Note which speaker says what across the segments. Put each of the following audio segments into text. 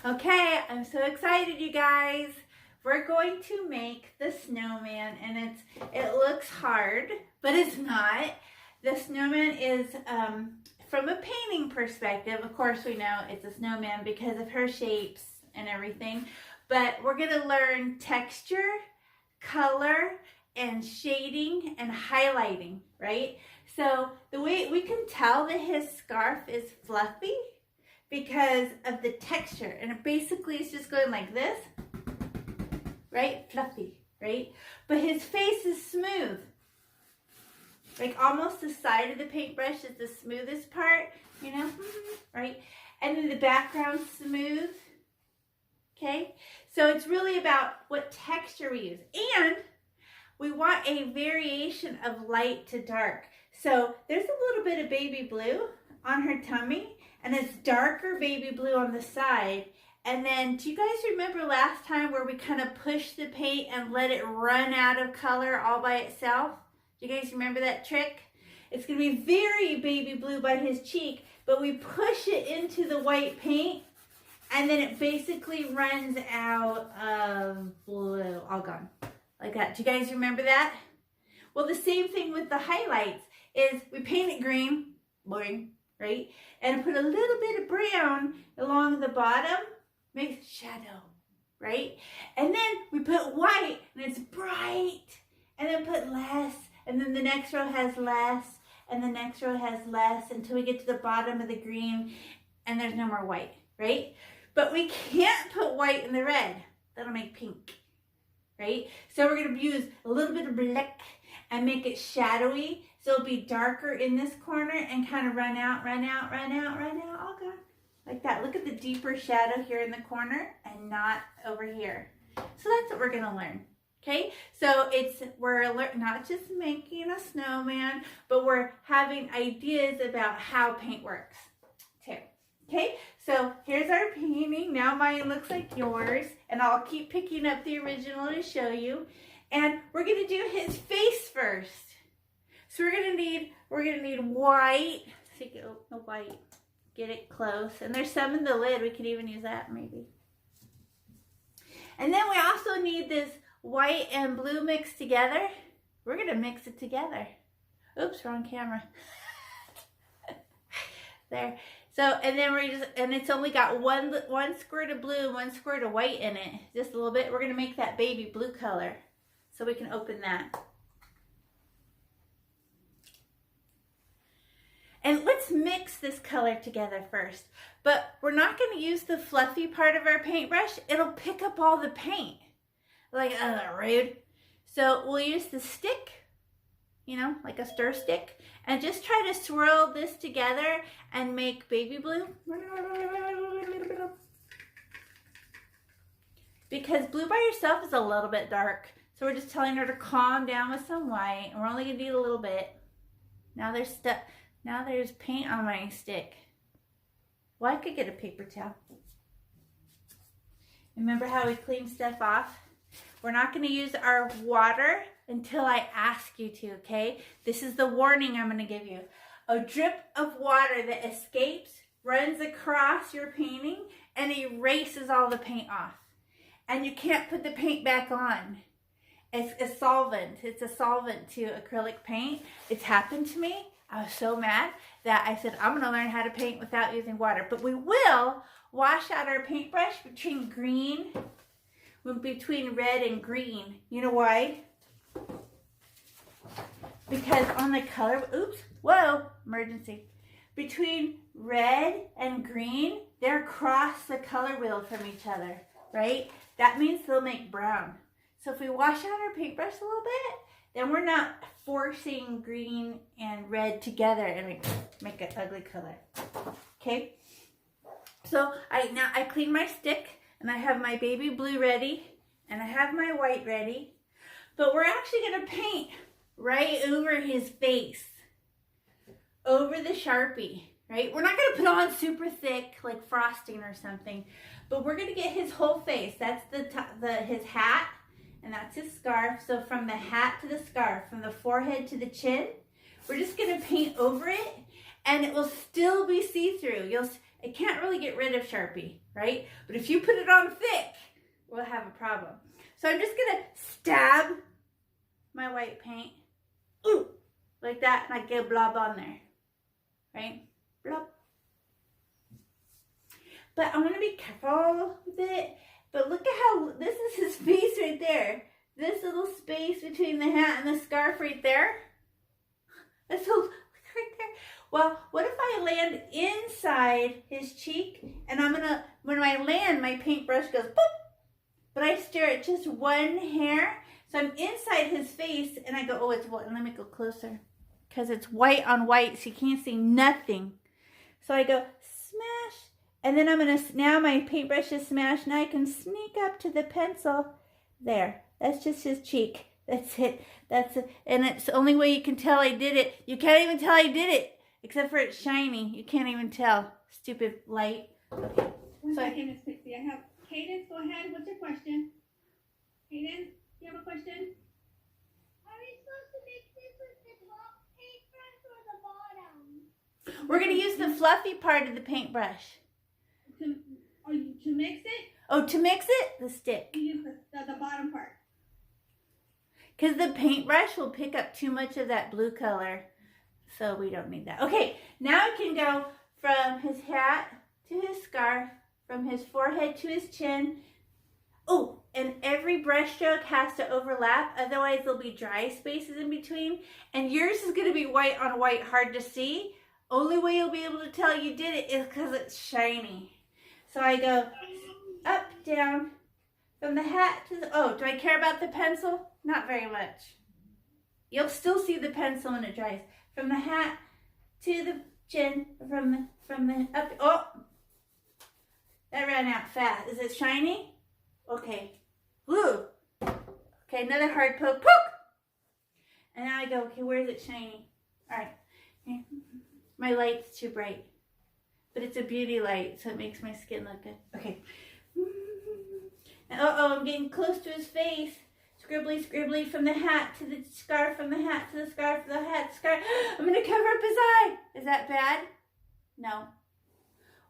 Speaker 1: Okay, I'm so excited, you guys. We're going to make the snowman, and it looks hard, but it's not. The snowman is, from a painting perspective, of course we know it's a snowman because of her shapes and everything, but we're going to learn texture, color, and shading and highlighting, right? So the way we can tell that his scarf is fluffy because of the texture, and it basically is just going like this, right? Fluffy, right? But his face is smooth, like almost the side of the paintbrush is the smoothest part, you know, right? And then the background's smooth, okay? So it's really about what texture we use, and we want a variation of light to dark. So there's a little bit of baby blue on her tummy, and it's darker baby blue on the side. And then, do you guys remember last time where we kind of pushed the paint and let it run out of color all by itself? Do you guys remember that trick? It's going to be very baby blue by his cheek, but we push it into the white paint, and then it basically runs out of blue, all gone, like that. Do you guys remember that? Well, the same thing with the highlights is we paint it green, boring, right? And put a little bit of brown along the bottom, makes shadow, right? And then we put white, and it's bright, and then put less, and then the next row has less, and the next row has less, until we get to the bottom of the green, and there's no more white, right? But we can't put white in the red. That'll make pink, right? So we're going to use a little bit of black and make it shadowy, so it'll be darker in this corner and kind of run out, all gone. Like that. Look at the deeper shadow here in the corner and not over here. So that's what we're going to learn. Okay? So we're not just making a snowman, but we're having ideas about how paint works too. Okay? So here's our painting. Now mine looks like yours, and I'll keep picking up the original to show you. And we're going to do his face first. So we're going to need white. So the white. Get it close. And there's some in the lid. We could even use that maybe. And then we also need this white and blue mixed together. We're going to mix it together. Oops, wrong camera. There. So, and then and it's only got one squirt of blue, one squirt of white in it. Just a little bit. We're going to make that baby blue color. So we can open that. And let's mix this color together first. But we're not going to use the fluffy part of our paintbrush. It'll pick up all the paint. Like, rude. So we'll use the stick, you know, like a stir stick. And just try to swirl this together and make baby blue. Because blue by yourself is a little bit dark. So we're just telling her to calm down with some white. And we're only going to need a little bit. Now there's paint on my stick. Well, I could get a paper towel. Remember how we clean stuff off? We're not going to use our water until I ask you to, okay? This is the warning I'm going to give you. A drip of water that escapes, runs across your painting, and erases all the paint off. And you can't put the paint back on. It's a solvent. It's a solvent to acrylic paint. It's happened to me. I was so mad that I said, I'm going to learn how to paint without using water. But we will wash out our paintbrush between red and green. You know why? Because on the color, oops, whoa, emergency. Between red and green, they're across the color wheel from each other, right? That means they'll make brown. So if we wash out our paintbrush a little bit, then we're not forcing green and red together and make an ugly color. Okay? So I clean my stick, and I have my baby blue ready, and I have my white ready. But we're actually going to paint right over his face, over the Sharpie, right? We're not going to put on super thick like frosting or something, but we're going to get his whole face. That's his hat. And that's his scarf. So from the hat to the scarf, from the forehead to the chin, we're just going to paint over it, and it will still be see-through. it can't really get rid of Sharpie, right? But if you put it on thick, we'll have a problem. So I'm just gonna stab my white paint, ooh, like that, and I get a blob on there, right? Blob. But I want to be careful with it. But look at how, this is his face right there. This little space between the hat and the scarf right there. That's so, look right there. Well, what if I land inside his cheek, and I'm gonna, when I land, my paintbrush goes boop, but I stare at just one hair. So I'm inside his face, and I go, oh, it's white. Let me go closer, because it's white on white, so you can't see nothing. So I go, smash. And then I'm going to, now my paintbrush is smashed. Now I can sneak up to the pencil. There. That's just his cheek. That's it. That's it. And it's the only way you can tell I did it. You can't even tell I did it. Except for it's shiny. You can't even tell. Stupid light. Okay.
Speaker 2: One second, Miss Pixie. I have Cadence. Go ahead. What's your question? Cadence, do you have a question?
Speaker 3: Are we supposed to mix this with the top paintbrush or the bottom?
Speaker 1: We're going to use the fluffy part of the paintbrush.
Speaker 2: To mix it?
Speaker 1: Oh, to mix it? The stick.
Speaker 2: You use the bottom part.
Speaker 1: Because the paintbrush will pick up too much of that blue color. So we don't need that. Okay, now I can go from his hat to his scarf, from his forehead to his chin. Oh, and every brush stroke has to overlap. Otherwise, there'll be dry spaces in between. And yours is going to be white on white, hard to see. Only way you'll be able to tell you did it is because it's shiny. So I go up, down, from the hat to the, oh, do I care about the pencil? Not very much. You'll still see the pencil when it dries. From the hat to the chin, from the, up, oh, that ran out fast. Is it shiny? Okay. Woo. Okay, another hard poke, poke. And now I go, okay, where is it shiny? All right. Okay. My light's too bright. But it's a beauty light, so it makes my skin look good. Okay. And uh-oh, I'm getting close to his face. Scribbly, scribbly, from the hat to the scarf, from the hat to the scarf, from the hat to the scarf. I'm going to cover up his eye. Is that bad? No.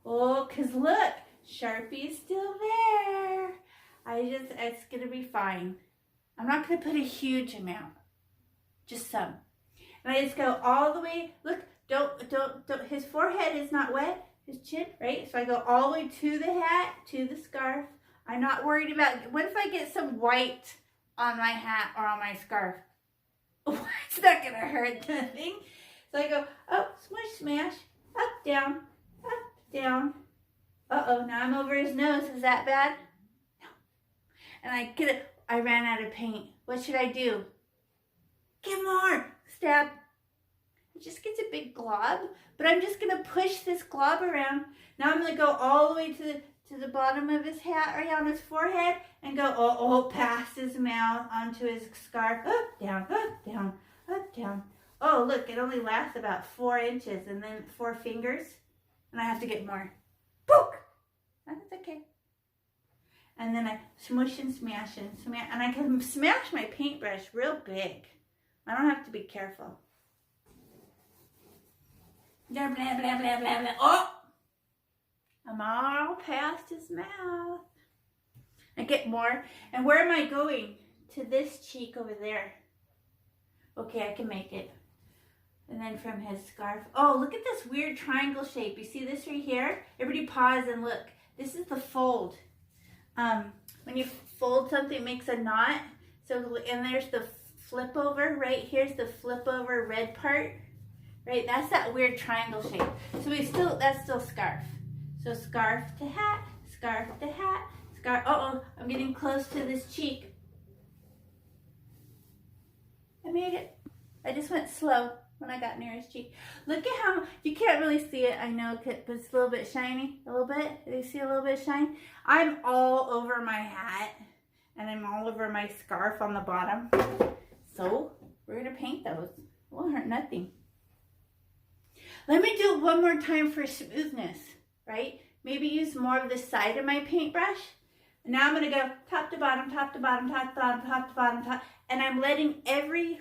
Speaker 1: Oh, because look, Sharpie's still there. It's going to be fine. I'm not going to put a huge amount. Just some. And I just go all the way. Look, don't, his forehead is not wet. His chin, right? So I go all the way to the hat, to the scarf. I'm not worried about, what if I get some white on my hat or on my scarf? It's not going to hurt nothing. So I go, oh, smush, smash, up, down, down. Uh-oh, now I'm over his nose. Is that bad? No. And I ran out of paint. What should I do? Get more. Stab. It just gets a big glob, but I'm just going to push this glob around. Now I'm going to go all the way to the bottom of his hat, right on his forehead, and go past his mouth onto his scarf. Up, down, up, down, up, down. Oh, look, it only lasts about 4 inches, and then 4 fingers, and I have to get more. Poke! That's okay. And then I smush and smash, and I can smash my paintbrush real big. I don't have to be careful. Blah, blah, blah, blah, blah, blah. Oh! I'm all past his mouth. I get more. And where am I going? To this cheek over there. Okay, I can make it. And then from his scarf. Oh, look at this weird triangle shape. You see this right here? Everybody pause and look. This is the fold. When you fold something, it makes a knot. So, and there's the flip over. Right here's the flip over red part. Right, that's that weird triangle shape. So that's still scarf. So scarf to hat, scarf to hat, scarf. Uh-oh, I'm getting close to this cheek. I made it. I just went slow when I got near his cheek. Look at how, you can't really see it, I know, but it's a little bit shiny. A little bit. Do you see a little bit of shine? I'm all over my hat, and I'm all over my scarf on the bottom. So we're going to paint those. It won't hurt nothing. Let me do it one more time for smoothness, right? Maybe use more of the side of my paintbrush. And now I'm going to go top to bottom, top to bottom, top to bottom, top to bottom, top. And I'm letting every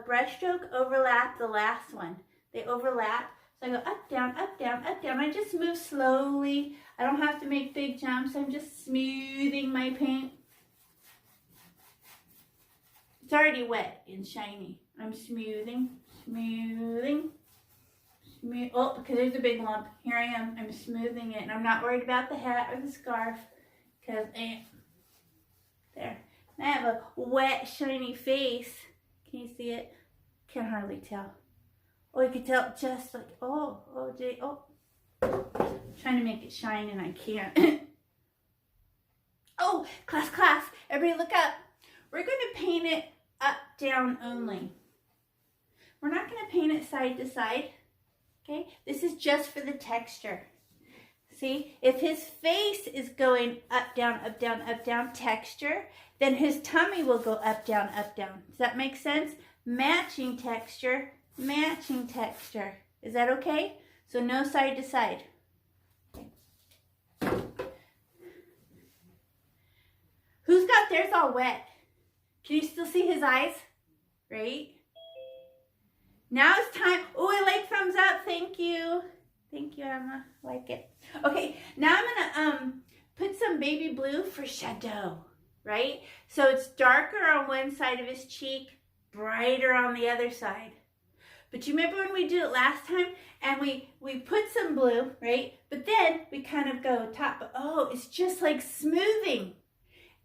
Speaker 1: brush stroke overlap the last one. They overlap. So I go up, down, up, down, up, down. I just move slowly. I don't have to make big jumps. I'm just smoothing my paint. It's already wet and shiny. I'm smoothing, smoothing, smooth. Oh, because there's a big lump. Here I am. I'm smoothing it. And I'm not worried about the hat or the scarf. Because, there. I have a wet, shiny face. Can you see it? Can hardly tell. Oh, you can tell just like, trying to make it shine and I can't. Oh, class. Everybody look up. We're going to paint it up, down only. We're not going to paint it side to side. Okay? This is just for the texture. See, if his face is going up, down, up, down, up, down, texture, then his tummy will go up, down, up, down. Does that make sense? Matching texture, matching texture. Is that okay? So no side to side. Okay. Who's got theirs all wet? Can you still see his eyes? Right? Now it's time. Oh, I like thumbs up. Thank you. Thank you, Emma. Like it. Okay, now I'm gonna put some baby blue for shadow, right? So it's darker on one side of his cheek, brighter on the other side. But you remember when we did it last time and we put some blue, right? But then we kind of go top. Oh, it's just like smoothing.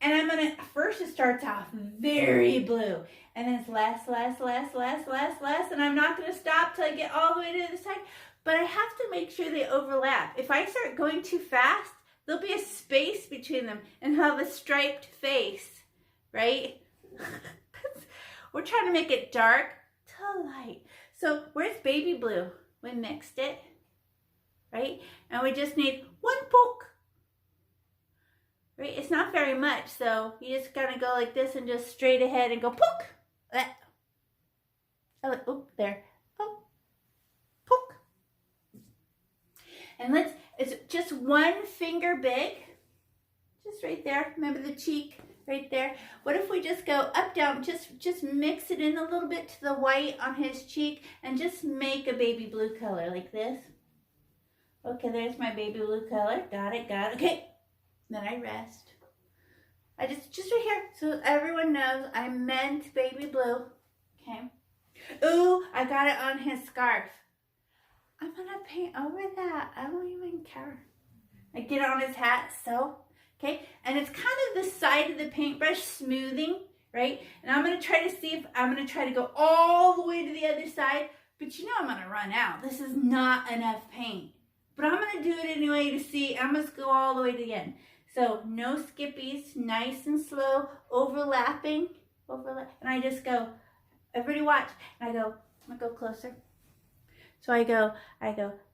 Speaker 1: And I'm gonna, first it starts off very blue. And then it's less. And I'm not gonna stop till I get all the way to the other side. But I have to make sure they overlap. If I start going too fast, there'll be a space between them and have a striped face, right? We're trying to make it dark to light. So where's baby blue? We mixed it, right? And we just need one poke, right? It's not very much, so you just gotta go like this and just straight ahead and go poke. Oh, there. Oh, poke. And it's just one finger big, just right there. Remember the cheek right there? What if we just go up, down, just mix it in a little bit to the white on his cheek and just make a baby blue color like this. Okay, there's my baby blue color. Got it. Okay, then I rest. I just right here, so everyone knows I meant baby blue. Okay. Ooh, I got it on his scarf. I'm gonna paint over that. I don't even care. I get it on his hat, so, okay? And it's kind of the side of the paintbrush smoothing, right? And I'm gonna try to see if, I'm gonna try to go all the way to the other side, but you know I'm gonna run out. This is not enough paint. But I'm gonna do it anyway to see, I'm gonna go all the way to the end. So no skippies, nice and slow, overlapping, and I just go, everybody watch, and I'm gonna go closer. So I go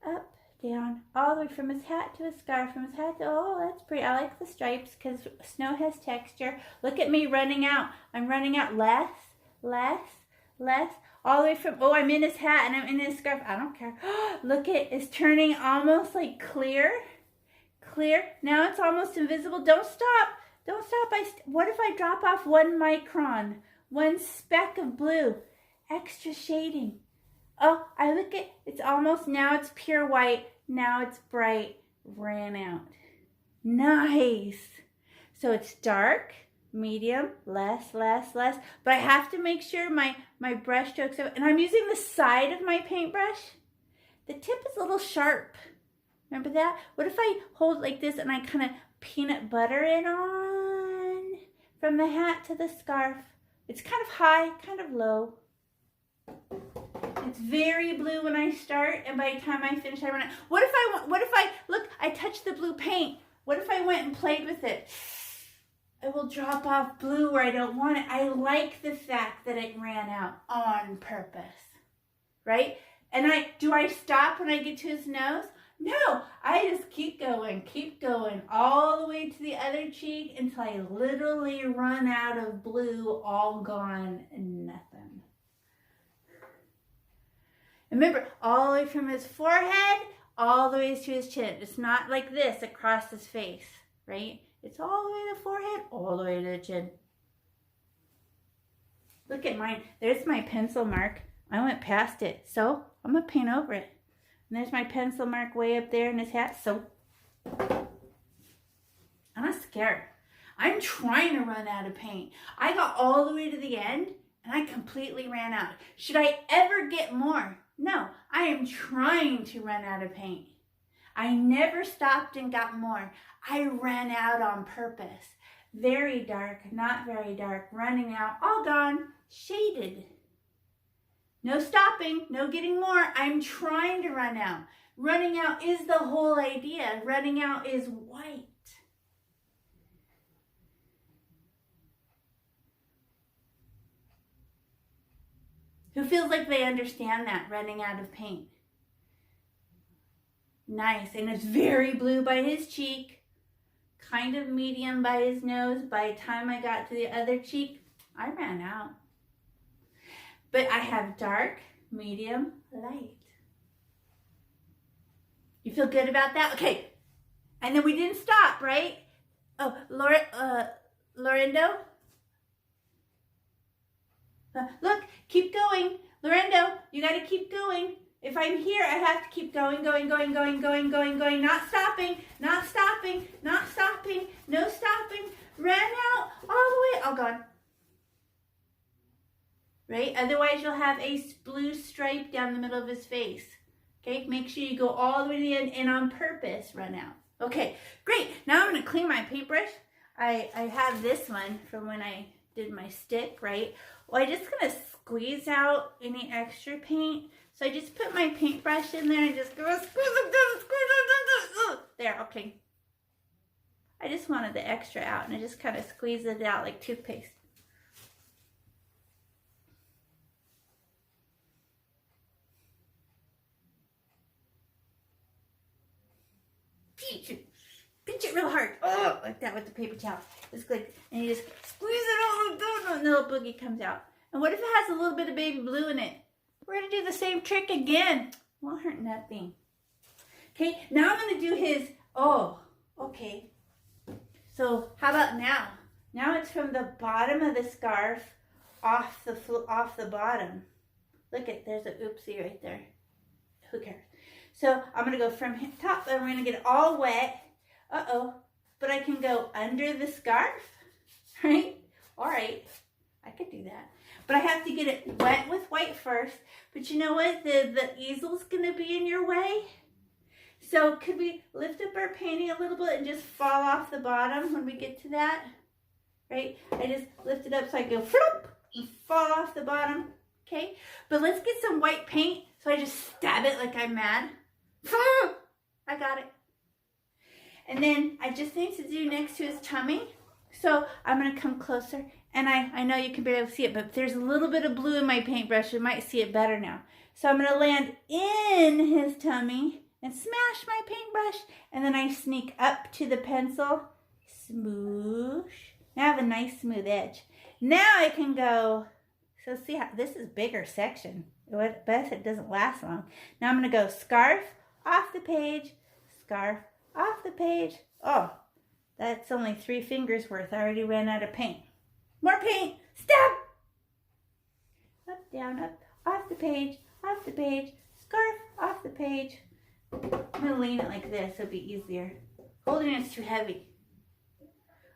Speaker 1: up, down, all the way from his hat to his scarf, from his hat to, oh, that's pretty. I like the stripes because snow has texture. Look at me running out. I'm running out less, all the way from, oh, I'm in his hat and I'm in his scarf. I don't care. Look, it's turning almost like clear. Now it's almost invisible. Don't stop. What if I drop off 1 micron, 1 speck of blue, extra shading? Oh, I look at, it's almost, now it's pure white, now it's bright, ran out. Nice. So it's dark, medium, less, but I have to make sure my brush strokes, and I'm using the side of my paintbrush. The tip is a little sharp. Remember that? What if I hold like this and I kind of peanut butter it on from the hat to the scarf? It's kind of high, kind of low. It's very blue when I start, and by the time I finish, I run out. What if I, look, I touched the blue paint. What if I went and played with it? I will drop off blue where I don't want it. I like the fact that it ran out on purpose, right? And do I stop when I get to his nose? No, I just keep going, all the way to the other cheek until I literally run out of blue, all gone, and nothing. Remember, all the way from his forehead, all the way to his chin. It's not like this across his face, right? It's all the way to the forehead, all the way to the chin. Look at mine. There's my pencil mark. I went past it, so I'm going to paint over it. And there's my pencil mark way up there in his hat. So I'm not scared. I'm trying to run out of paint. I got all the way to the end and I completely ran out. Should I ever get more? No, I am trying to run out of paint. I never stopped and got more. I ran out on purpose. Very dark, not very dark, running out, all gone, shaded. No stopping, no getting more. I'm trying to run out. Running out is the whole idea. Running out is white. Who feels like they understand that, running out of paint? Nice, and it's very blue by his cheek, kind of medium by his nose. By the time I got to the other cheek, I ran out. But I have dark, medium, light. You feel good about that? Okay, and then we didn't stop, right? Oh, Lorendo? Look, keep going. Lorendo, you got to keep going. If I'm here, I have to keep going. Not stopping, not stopping, not stopping, no stopping. Ran out all the way, all gone. Right? Otherwise, you'll have a blue stripe down the middle of his face. Okay? Make sure you go all the way to the end and on purpose run out. Okay, great. Now I'm going to clean my paintbrush. I have this one from when I did my stick, right? Well, I'm just going to squeeze out any extra paint. So I just put my paintbrush in there and just go squeeze it. There, okay. I just wanted the extra out and I just kind of squeeze it out like toothpaste. Pinch it real hard. Oh, like that with the paper towel. It's good. And you just squeeze it out and the little boogie comes out. And what if it has a little bit of baby blue in it? We're going to do the same trick again. Won't hurt nothing. Okay, now I'm going to do his, oh, okay. So how about now? Now it's from the bottom of the scarf off the bottom. Look at, there's an oopsie right there. Who cares? So I'm going to go from top and we're going to get it all wet. Uh-oh. But I can go under the scarf, right? All right. I could do that. But I have to get it wet with white first. But you know what? The easel's going to be in your way. So could we lift up our painting a little bit and just fall off the bottom when we get to that? Right? I just lift it up so I go floop and fall off the bottom. Okay? But let's get some white paint. So I just stab it like I'm mad. I got it. And then I just need to do next to his tummy. So I'm going to come closer. And I know you can barely see it, but there's a little bit of blue in my paintbrush. You might see it better now. So I'm going to land in his tummy and smash my paintbrush. And then I sneak up to the pencil. Smoosh. Now I have a nice smooth edge. Now I can go. So see how this is bigger section. Best it doesn't last long. Now I'm going to go scarf off the page. Scarf off the page. Oh, that's only 3 fingers worth. I already ran out of paint. More paint. Stab. Up, down, up. Off the page. Off the page. Scarf off the page. I'm going to lean it like this. It'll be easier. Holding it's too heavy.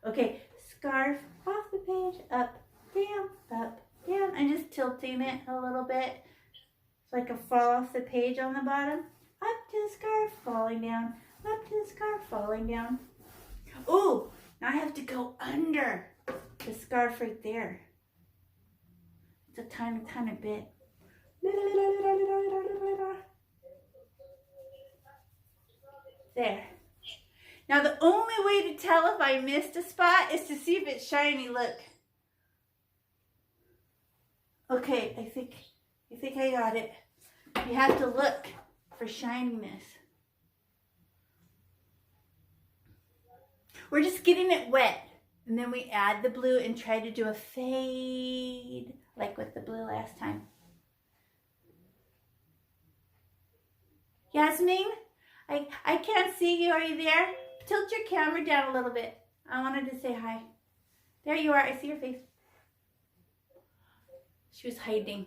Speaker 1: Okay. Scarf off the page. Up, down, up, down. I'm just tilting it a little bit so I can fall off the page on the bottom. Up to the scarf. Falling down. Up to the scarf. Falling down. Ooh. Now I have to go under the scarf right there. It's a tiny, tiny bit. There. Now the only way to tell if I missed a spot is to see if it's shiny. Look. Okay, I think I got it. You have to look for shininess. We're just getting it wet. And then we add the blue and try to do a fade like with the blue last time. Yasmin, I can't see you. Are you there? Tilt your camera down a little bit. I wanted to say hi. There you are. I see your face. She was hiding.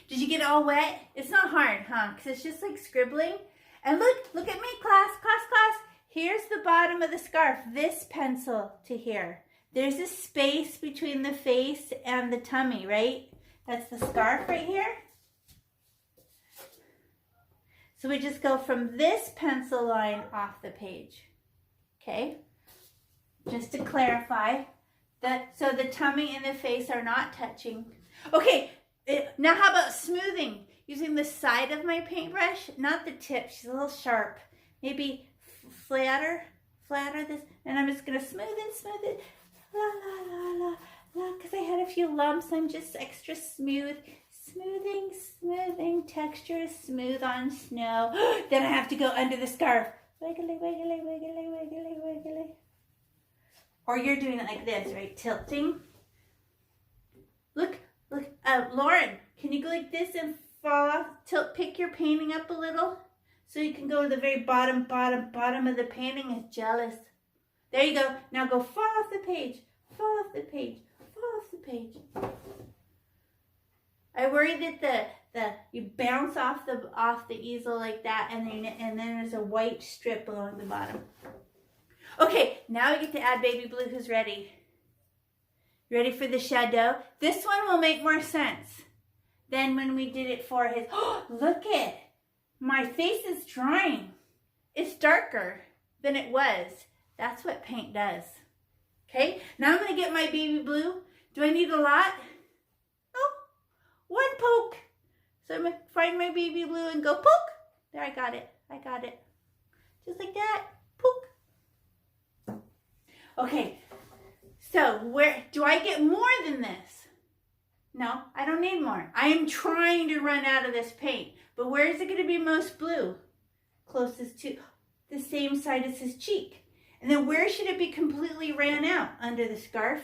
Speaker 1: Did you get it all wet? It's not hard, huh? Because it's just like scribbling. And look at me, class. Here's the bottom of the scarf. This pencil to here. There's a space between the face and the tummy, right? That's the scarf right here. So we just go from this pencil line off the page. Okay? Just to clarify. So the tummy and the face are not touching. Okay, now how about smoothing? Using the side of my paintbrush, not the tip. She's a little sharp. Maybe flatter this. And I'm just going to smooth it. La, la, la, la, la. Because I had a few lumps. I'm just extra smooth. Smoothing. Texture is smooth on snow. Then I have to go under the scarf. Wiggly. Or you're doing it like this, right? Tilting. Look, Lauren, can you go like this and fall off? Pick your painting up a little so you can go to the very bottom of the painting. Is jealous. There you go. Now go fall off the page. I worry that you bounce off the easel like that, and then there's a white strip along the bottom. Okay, now we get to add baby blue. Who's ready? Ready for the shadow? This one will make more sense than when we did it for his. Oh, look it. My face is drying. It's darker than it was. That's what paint does. Okay, now I'm going to get my baby blue. Do I need a lot? Oh, one poke. So I'm going to find my baby blue and go poke. There, I got it. Just like that. Poke. Okay, so where do I get more than this? No, I don't need more. I am trying to run out of this paint. But where is it going to be most blue? Closest to the same side as his cheek. And then where should it be completely ran out? Under the scarf?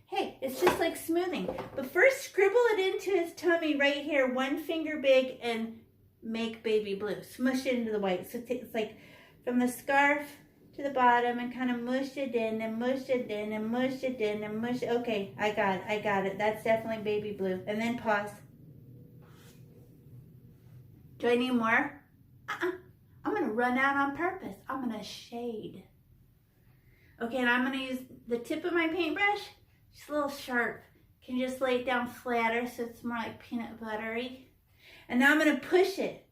Speaker 1: Hey, it's just like smoothing. But first scribble it into his tummy right here, 1 finger big, and make baby blue. Smush it into the white. So it's like from the scarf to the bottom and kind of mush it in and mush it in and mush it in and mush it. Okay, I got it. That's definitely baby blue. And then pause. Do I need more? I'm going to run out on purpose. I'm going to shade. Okay, and I'm going to use the tip of my paintbrush. Just a little sharp. Can you just lay it down flatter so it's more like peanut buttery? And now I'm going to push it.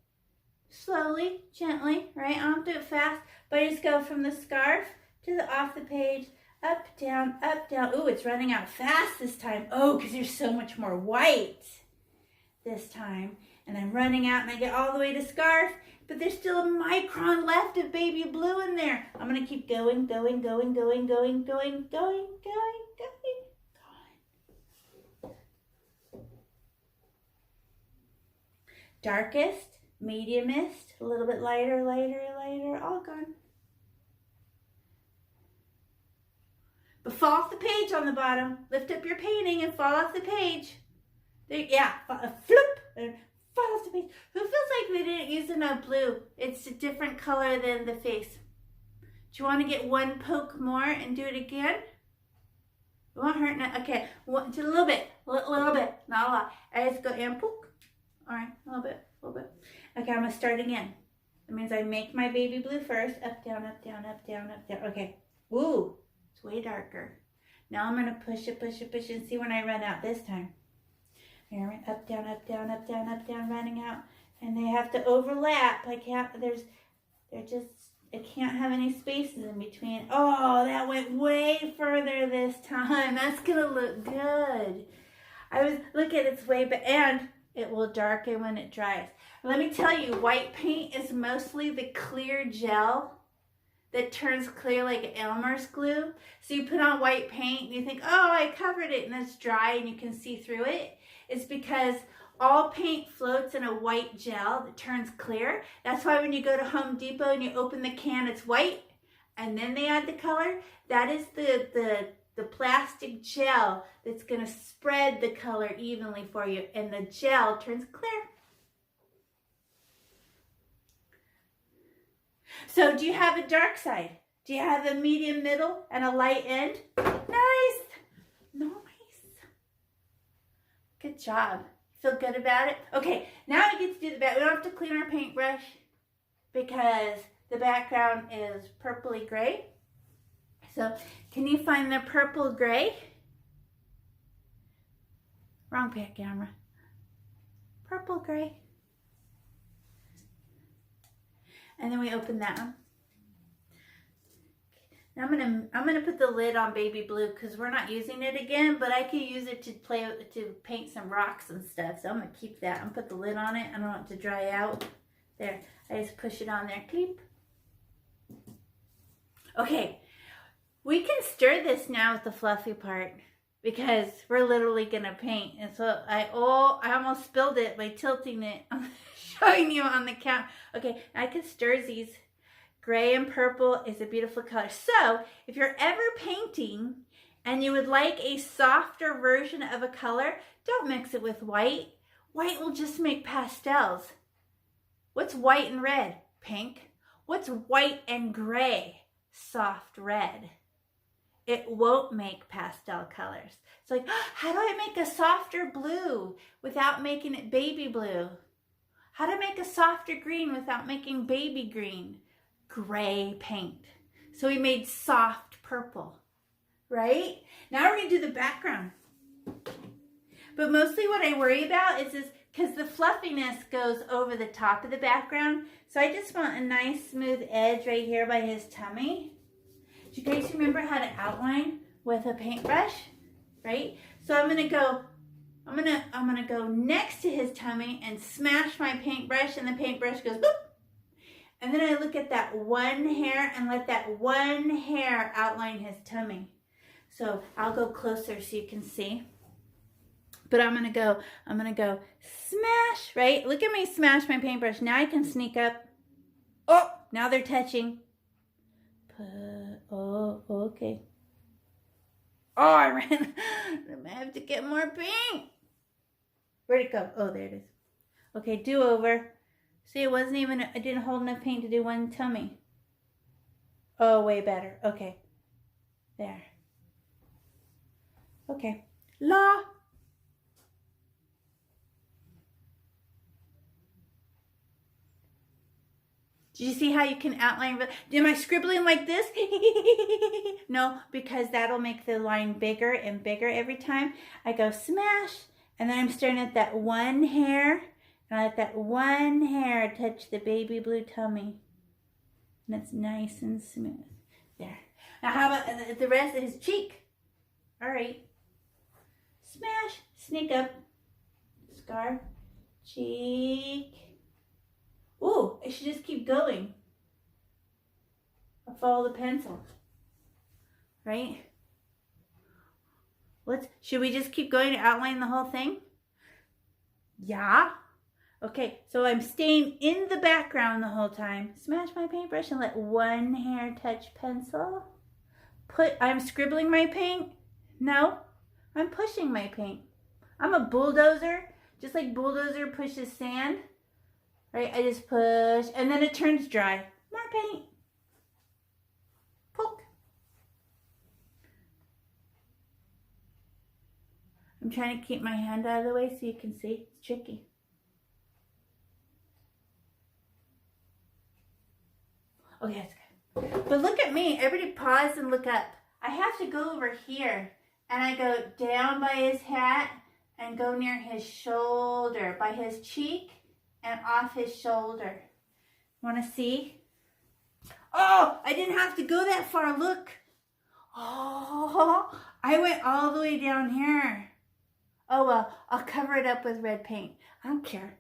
Speaker 1: Slowly, gently, right? I don't do it fast, but I just go from the scarf to the off the page, up, down, up, down. Ooh, it's running out fast this time. Oh, because there's so much more white this time. And I'm running out and I get all the way to scarf, but there's still a micron left of baby blue in there. I'm going to keep going. Darkest, mediumest, a little bit lighter, all gone. But fall off the page on the bottom. Lift up your painting and fall off the page. There, yeah, flip, and fall off the page. Who feels like they didn't use enough blue? It's a different color than the face. Do you want to get 1 poke more and do it again? It won't hurt now. Okay, just a little bit, not a lot. I just go and poke. All right, a little bit. Okay, I'm gonna start again. That means I make my baby blue first. Up, down. Okay. Ooh, it's way darker. Now I'm gonna push it, and see when I run out this time. Here, up, down, running out, and they have to overlap. I can't have any spaces in between. Oh, that went way further this time. That's gonna look good. Look at its way, and it will darken when it dries. Let me tell you, white paint is mostly the clear gel that turns clear like Elmer's glue. So you put on white paint and you think, oh, I covered it, and it's dry and you can see through it. It's because all paint floats in a white gel that turns clear. That's why when you go to Home Depot and you open the can, it's white, and then they add the color. That is the plastic gel that's going to spread the color evenly for you, and the gel turns clear. So do you have a dark side? Do you have a medium middle and a light end? Nice. Good job. Feel good about it? Okay, now we get to do the back. We don't have to clean our paintbrush because the background is purpley gray. So, can you find the purple gray? Wrong camera. Purple gray. And then we open that one. Now I'm gonna put the lid on baby blue because we're not using it again, but I could use it to paint some rocks and stuff. So I'm gonna keep that. I'm gonna put the lid on it. I don't want it to dry out. There, I just push it on there. Clip. Okay, we can stir this now with the fluffy part because we're literally gonna paint. And so I almost spilled it by tilting it, showing you on the count. Okay, I can stir these. Gray and purple is a beautiful color. So if you're ever painting and you would like a softer version of a color, don't mix it with white. White will just make pastels. What's white and red? Pink. What's white and gray? Soft red. It won't make pastel colors. It's like, how do I make a softer blue without making it baby blue? How do I make a softer green without making baby green? Gray paint. So we made soft purple, right? Now we're gonna do the background. But mostly what I worry about is because the fluffiness goes over the top of the background. So I just want a nice smooth edge right here by his tummy. Do you guys remember how to outline with a paintbrush? Right? So I'm gonna go next to his tummy and smash my paintbrush, and the paintbrush goes boop. And then I look at that one hair and let that one hair outline his tummy. So I'll go closer so you can see. But I'm gonna go smash, right? Look at me smash my paintbrush. Now I can sneak up. Oh, now they're touching. Oh, okay. Oh, I ran. I have to get more paint. Where'd it go? Oh, there it is. Okay, do over. See, I didn't hold enough paint to do one tummy. Oh, way better. Okay. There. Okay. La. Did you see how you can outline? Am I scribbling like this? No, because that'll make the line bigger and bigger every time. I go smash, and then I'm staring at that one hair. And I let that one hair touch the baby blue tummy. And it's nice and smooth. There. Now how about the rest of his cheek? All right. Smash. Sneak up. Scar. Cheek. Ooh, I should just keep going. I'll follow the pencil. Right? Should we just keep going to outline the whole thing? Yeah. Okay, so I'm staying in the background the whole time. Smash my paintbrush and let one hair touch pencil. I'm scribbling my paint. No, I'm pushing my paint. I'm a bulldozer, just like bulldozer pushes sand. Right, I just push, and then it turns dry. More paint. Poke. I'm trying to keep my hand out of the way so you can see. It's tricky. Okay, that's good. But look at me. Everybody pause and look up. I have to go over here. And I go down by his hat and go near his shoulder, by his cheek and off his shoulder. Want to see? Oh, I didn't have to go that far. Look. Oh, I went all the way down here. Oh, well, I'll cover it up with red paint. I don't care.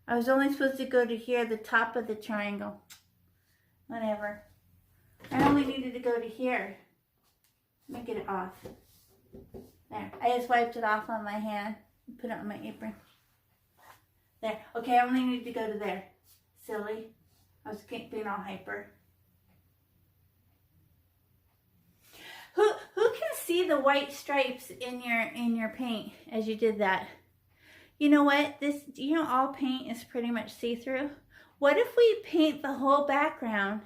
Speaker 1: I was only supposed to go to here, the top of the triangle. Whatever. I only needed to go to here. Let me get it off. There. I just wiped it off on my hand and put it on my apron. There. Okay, I only need to go to there. Silly. I was being all hyper. Who can see the white stripes in your paint as you did that? You know what? All paint is pretty much see-through. What if we paint the whole background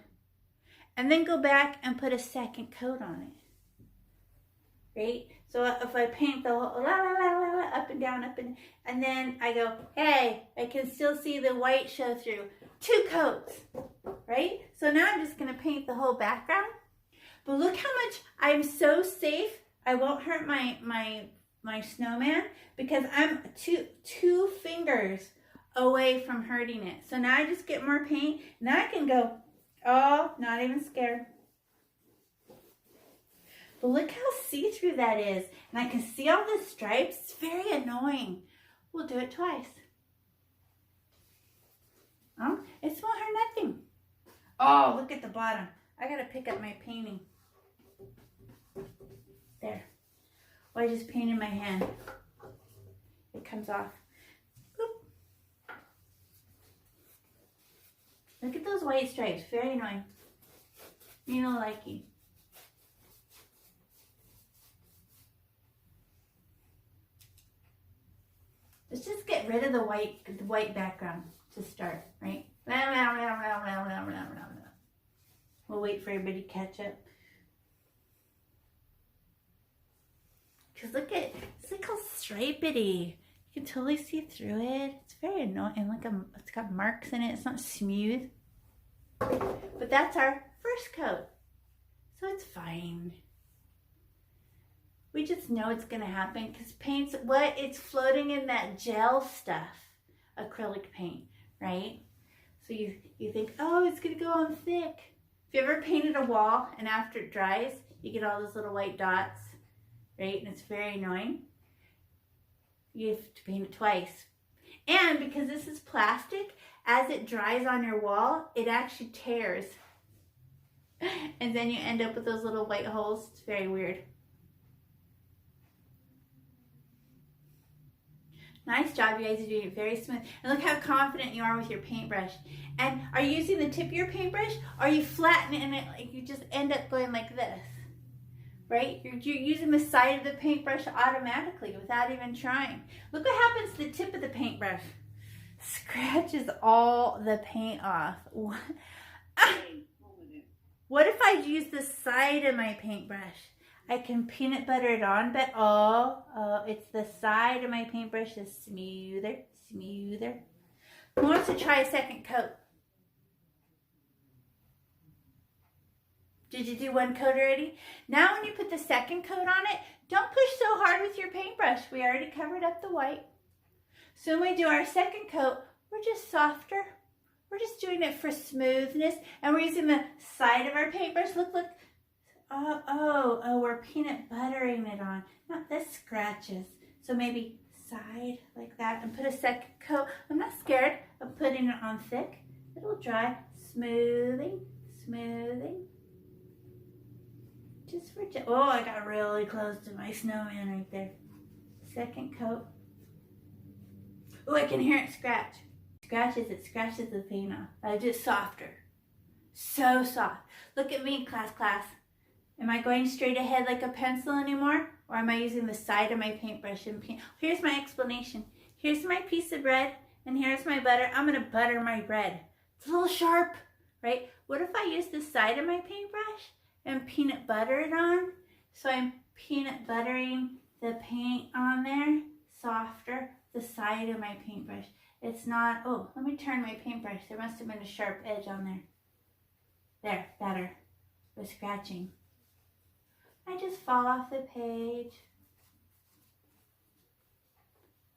Speaker 1: and then go back and put a second coat on it? right? So if I paint the whole, la, la, la, la, la, up and down, and then I go, hey, I can still see the white show through. 2 coats, right? So now I'm just going to paint the whole background. But look how much I'm so safe. I won't hurt my snowman because I'm two fingers away from hurting it. So now I just get more paint. Now I can go, oh, not even scared. But look how see-through that is. And I can see all the stripes. It's very annoying. We'll do it twice. Oh, it won't hurt nothing. Oh, look at the bottom. I gotta pick up my painting. There. Well, I just painted my hand. It comes off. Boop. Look at those white stripes. Very annoying. You know, likey. Let's just get rid of the white background to start, right? We'll wait for everybody to catch up. Because look how stripedy. You can totally see through it. It's very annoying. Look, it's got marks in it. It's not smooth. But that's our first coat. So it's fine. We just know it's going to happen because paint's it's floating in that gel stuff, acrylic paint, right? So you think, oh, it's going to go on thick. If you ever painted a wall and after it dries, you get all those little white dots, right? And it's very annoying. You have to paint it twice. And because this is plastic, as it dries on your wall, it actually tears. And then you end up with those little white holes. It's very weird. Nice job, you guys are doing it very smooth. And look how confident you are with your paintbrush. And are you using the tip of your paintbrush? Or are you flattening it like you just end up going like this? Right? You're using the side of the paintbrush automatically without even trying. Look what happens to the tip of the paintbrush. Scratches all the paint off. What if I use the side of my paintbrush? I can peanut butter it on, but oh, it's the side of my paintbrush is smoother. Who wants to try a second coat? Did you do one coat already? Now when you put the second coat on it, don't push so hard with your paintbrush. We already covered up the white. So when we do our second coat, we're just softer. We're just doing it for smoothness. And we're using the side of our paintbrush. Look. Oh, we're peanut buttering it on. Not the scratches. So maybe side like that and put a second coat. I'm not scared of putting it on thick. It'll dry. Smoothing. Just for, oh, I got really close to my snowman right there. Second coat. Oh, I can hear it scratch. It scratches the paint off. Just softer. So soft. Look at me, class. Am I going straight ahead like a pencil anymore? Or am I using the side of my paintbrush and paint? Here's my explanation. Here's my piece of bread and here's my butter. I'm going to butter my bread. It's a little sharp, right? What if I use the side of my paintbrush and peanut butter it on? So I'm peanut buttering the paint on there, softer, the side of my paintbrush. It's not, oh, let me turn my paintbrush. There must have been a sharp edge on there. There, better. With scratching. I just fall off the page.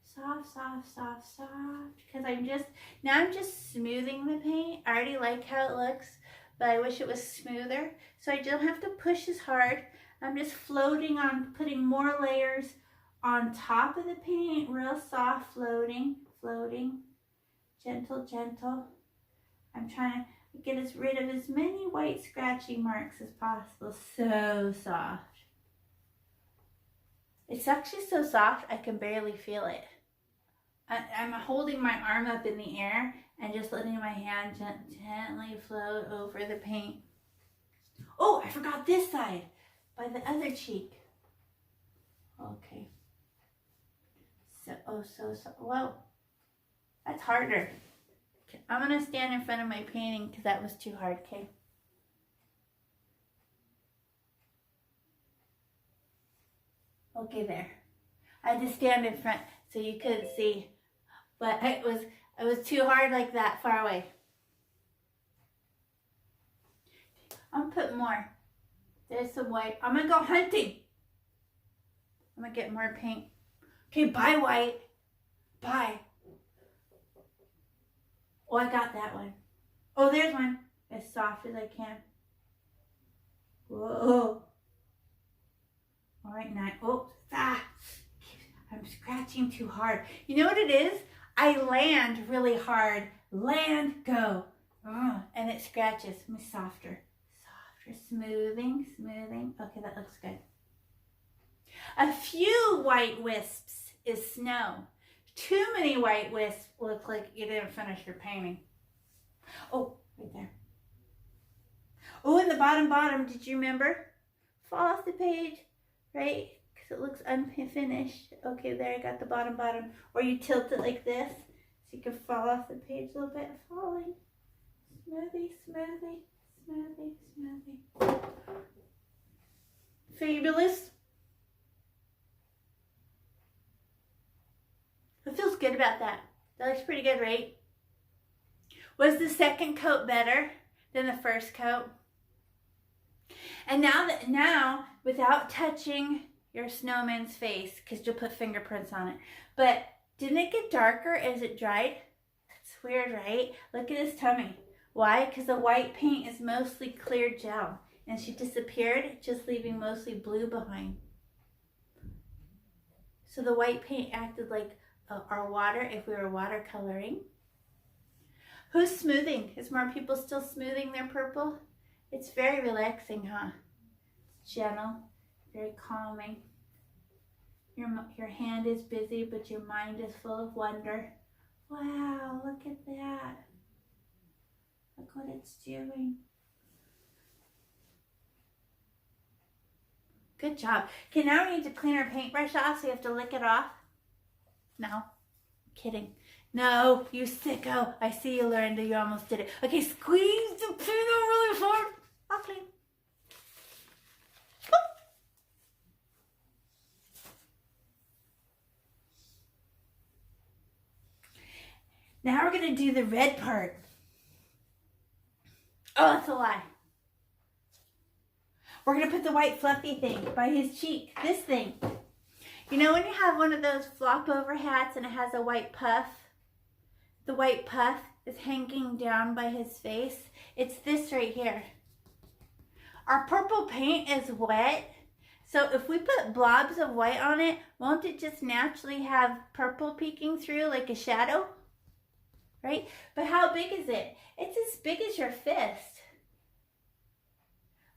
Speaker 1: Soft. Because I'm just smoothing the paint. I already like how it looks, but I wish it was smoother. So I don't have to push as hard. I'm just floating on, putting more layers on top of the paint. Real soft, floating. Gentle. I'm trying to get rid of as many white scratchy marks as possible. So soft. It's actually so soft I can barely feel it. I'm holding my arm up in the air and just letting my hand gently float over the paint. Oh, I forgot this side by the other cheek. Okay. So, whoa. That's harder. I'm going to stand in front of my painting because that was too hard, okay? Okay, there. I had to stand in front so you couldn't see. But it was too hard like that far away. I'm gonna put more. There's some white. I'm gonna go hunting. I'm gonna get more paint. Okay, bye white. Bye. Oh, I got that one. Oh, there's one. As soft as I can. Whoa. All right, now. Oh, I'm scratching too hard. You know what it is? I land really hard. Land, go. And it scratches. Let me softer. Softer, smoothing. Okay, that looks good. A few white wisps is snow. Too many white wisps look like you didn't finish your painting. Oh, right there. Oh, in the bottom, did you remember? Fall off the page, right? Because it looks unfinished. Okay, there, I got the bottom. Or you tilt it like this so you can fall off the page a little bit. Falling. Smoothie. Fabulous. It feels good about that. That looks pretty good, right? Was the second coat better than the first coat? And now without touching your snowman's face, because you'll put fingerprints on it, but didn't it get darker as it dried? That's weird, right? Look at his tummy. Why? Because the white paint is mostly clear gel, and she disappeared, just leaving mostly blue behind. So the white paint acted like our water if we were watercoloring. Who's smoothing? Is more people still smoothing their purple? It's very relaxing, huh? It's gentle, very calming. Your hand is busy, but your mind is full of wonder. Wow, look at that. Look what it's doing. Good job. Okay, now we need to clean our paintbrush off, so you have to lick it off. No, kidding. No, you sicko. I see you, Lorinda. You almost did it. Okay, squeeze the paint out really hard. I'll clean. Now we're going to do the red part. Oh, that's a lie. We're going to put the white fluffy thing by his cheek. This thing. You know when you have one of those flop over hats and it has a white puff? The white puff is hanging down by his face. It's this right here. Our purple paint is wet. So if we put blobs of white on it, won't it just naturally have purple peeking through like a shadow? Right? But how big is it? It's as big as your fist.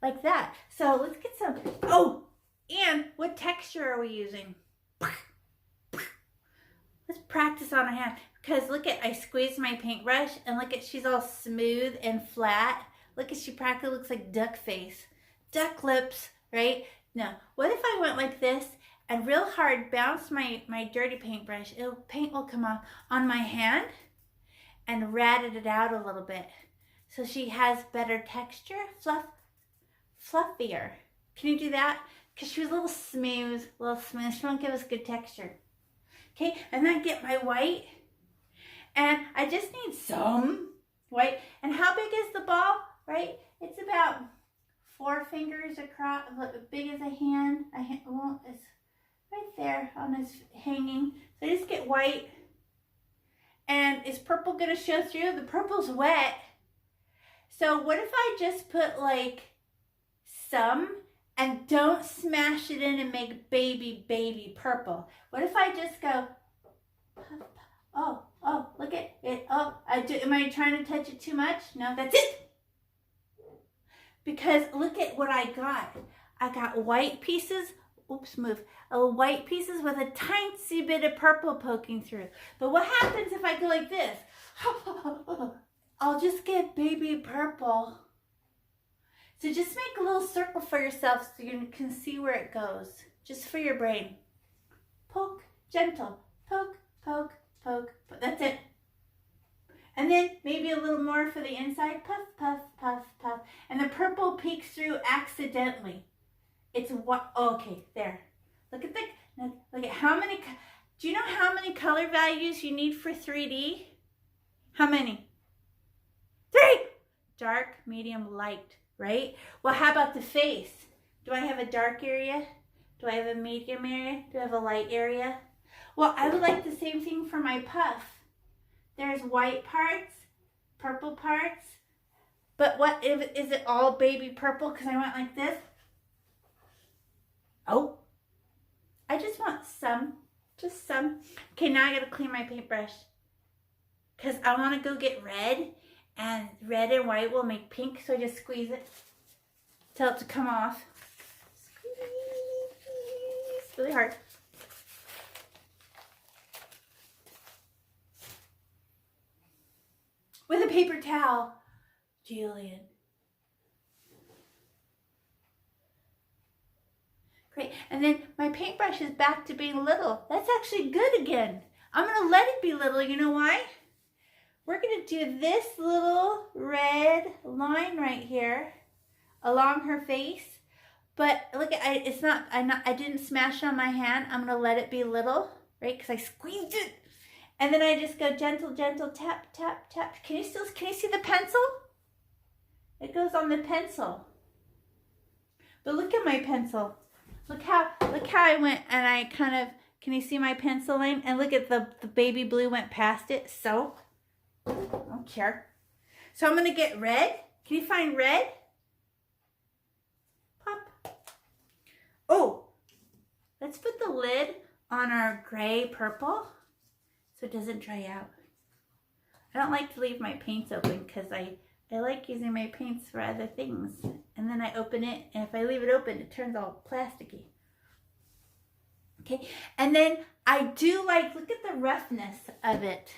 Speaker 1: Like that. So let's get some. Oh, and what texture are we using? Let's practice on our hand. Because look at, I squeezed my paintbrush and look at, she's all smooth and flat. Look at, she practically looks like duck face. Duck lips, right? Now, what if I went like this and real hard bounced my dirty paintbrush? Paint will come off on my hand and ratted it out a little bit. So she has better texture, fluffier. Can you do that? Because she was a little smooth. She won't give us good texture. Okay, and then get my white. And I just need some white. And how big is the ball, right? It's about 4 fingers across, as big as a hand. Well, it's right there on his hanging. So I just get white. And is purple going to show through? The purple's wet. So what if I just put like some and don't smash it in and make baby purple? What if I just go, oh, look at it. Oh, am I trying to touch it too much? No, that's it. Because look at what I got. I got white pieces. Oops, move. White pieces with a tiny bit of purple poking through. But what happens if I go like this? I'll just get baby purple. So just make a little circle for yourself so you can see where it goes. Just for your brain. Poke, gentle. Poke, poke, poke. That's it. And then maybe a little more for the inside. Puff, puff, puff, puff. And the purple peeks through accidentally. It's what? Okay, there. Look at look at how many, do you know how many color values you need for 3D? How many? 3! Dark, medium, light, right? Well, how about the face? Do I have a dark area? Do I have a medium area? Do I have a light area? Well, I would like the same thing for my puff. There's white parts, purple parts, but what if, is it all baby purple because I went like this? Oh, I just want some, just some. Okay, now I gotta clean my paintbrush because I want to go get red, and red and white will make pink, so I just squeeze it, tell it to come off. Squeeze, really hard. With a paper towel, Julian. Great, and then my paintbrush is back to being little. That's actually good again. I'm gonna let it be little, you know why? We're gonna do this little red line right here along her face. But look, I didn't smash it on my hand. I'm gonna let it be little, right? Because I squeezed it. And then I just go gentle, gentle, tap, tap, tap. Can you see the pencil? It goes on the pencil. But look at my pencil. Look how I went, and I kind of, can you see my pencil line? And look at the baby blue went past it. So, I don't care. So I'm gonna get red. Can you find red? Pop. Oh, let's put the lid on our gray purple so it doesn't dry out. I don't like to leave my paints open because I like using my paints for other things. And then I open it, and if I leave it open, it turns all plasticky. Okay, and then I do like, look at the roughness of it.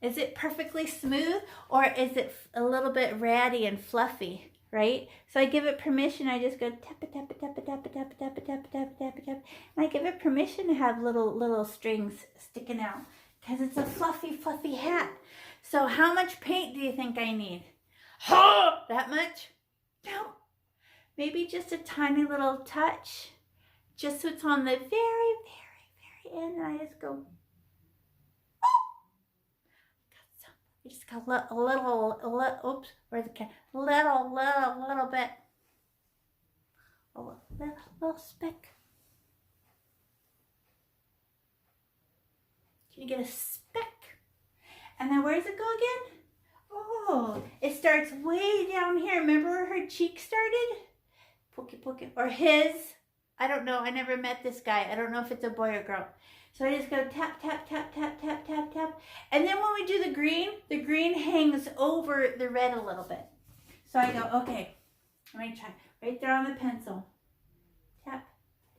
Speaker 1: Is it perfectly smooth, or is it a little bit ratty and fluffy, right? So I give it permission. I just go tap it, tap it, tap it, tap it, tap it, tap it, tap it, tap it, tap it, tap it. And I give it permission to have little strings sticking out because it's a fluffy, fluffy hat. So how much paint do you think I need? That much? No. Maybe just a tiny little touch, just so it's on the very, very, very end. And I just go. You just got a little, oops, where's the cat? Little bit. A little speck. Can you get a speck? And then where does it go again? Oh, it starts way down here. Remember where her cheek started? Pokey. Or his. I don't know. I never met this guy. I don't know if it's a boy or girl. So I just go tap, tap, tap, tap, tap, tap, tap. And then when we do the green hangs over the red a little bit. So I go, okay, let me try. Right there on the pencil. Tap,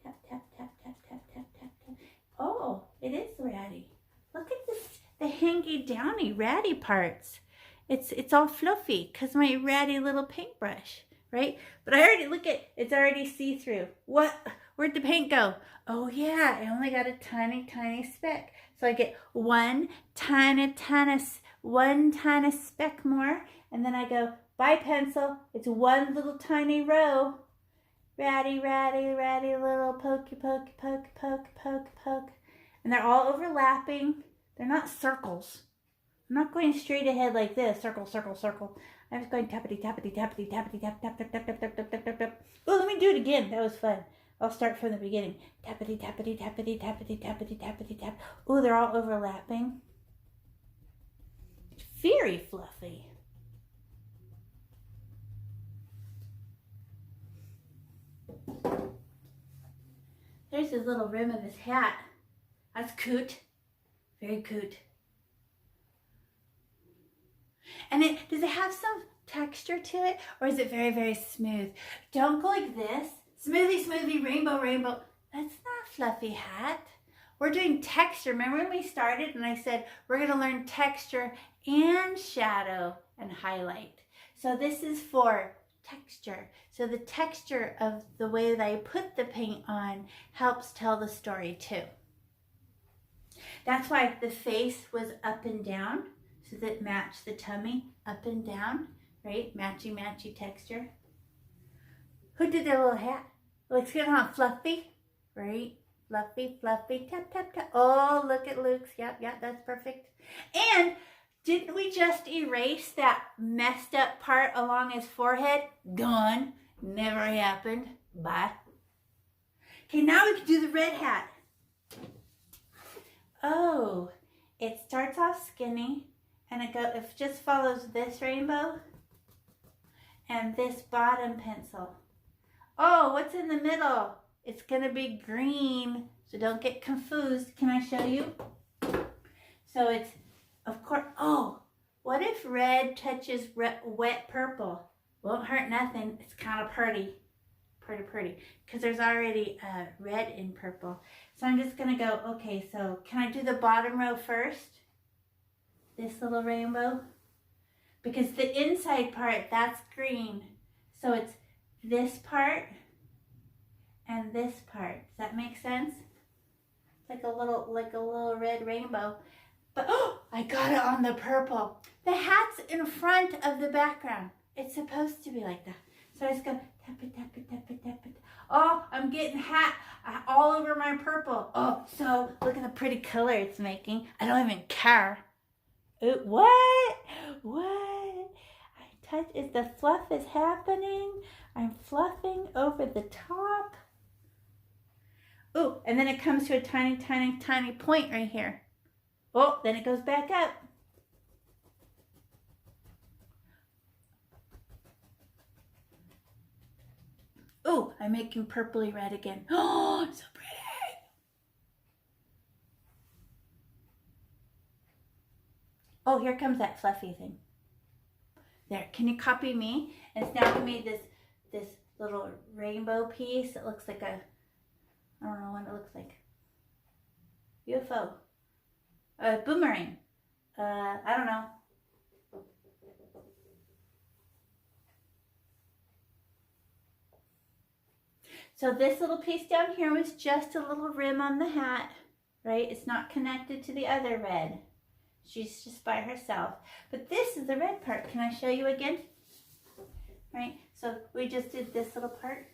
Speaker 1: tap, tap, tap, tap, tap, tap, tap, tap. Oh, it is ratty. Look at this, the hangy downy ratty parts. It's all fluffy because my ratty little paintbrush, right? But I already, look at, it's already see-through. What? Where'd the paint go? Oh yeah, I only got a tiny, tiny speck. So I get one tiny speck more. And then I go, by pencil, it's one little tiny row. Ratty, little pokey, poke. And they're all overlapping. They're not circles. I'm not going straight ahead like this, circle. I'm just going tappity. Oh, let me do it again. That was fun. I'll start from the beginning. Tappity. Oh, they're all overlapping. It's very fluffy. There's this little rim of his hat. That's cute. Very cute. And does it have some texture to it, or is it very, very smooth? Don't go like this. Smoothie, rainbow. That's not a fluffy hat. We're doing texture. Remember when we started and I said we're going to learn texture and shadow and highlight. So this is for texture. So the texture of the way that I put the paint on helps tell the story too. That's why the face was up and down, so that it matched the tummy up and down, right? Matchy texture. Who did their little hat? Looks good, huh? Fluffy, right? Fluffy, fluffy, tap, tap, tap. Oh, look at Luke's. Yep, that's perfect. And didn't we just erase that messed up part along his forehead? Gone. Never happened. Bye. Okay, now we can do the red hat. Oh, it starts off skinny and it just follows this rainbow and this bottom pencil. Oh, what's in the middle? It's going to be green, so don't get confused. Can I show you? So it's, of course, oh, what if red touches wet purple? Won't hurt nothing. It's kind of pretty, because there's already red in purple. So I'm just going to go, okay, so can I do the bottom row first? This little rainbow? Because the inside part, that's green. So it's this part and this part. Does that make sense? It's like a little red rainbow. But oh, I got it on the purple. The hat's in front of the background. It's supposed to be like that. So I just go tap it, tap it, tap it, tap it. Oh, I'm getting hat all over my purple. Oh, so look at the pretty color it's making. I don't even care. Ooh, what? I touch, is the fluff is happening? I'm fluffing over the top. Ooh, and then it comes to a tiny, tiny, tiny point right here. Oh, then it goes back up. Ooh, I'm making purpley red again. Oh, so pretty. Oh, here comes that fluffy thing. There, can you copy me? And now we made this little rainbow piece. It looks like a, I don't know what it looks like. UFO. A boomerang. I don't know. So this little piece down here was just a little rim on the hat, right? It's not connected to the other red. She's just by herself. But this is the red part. Can I show you again? Right? So we just did this little part.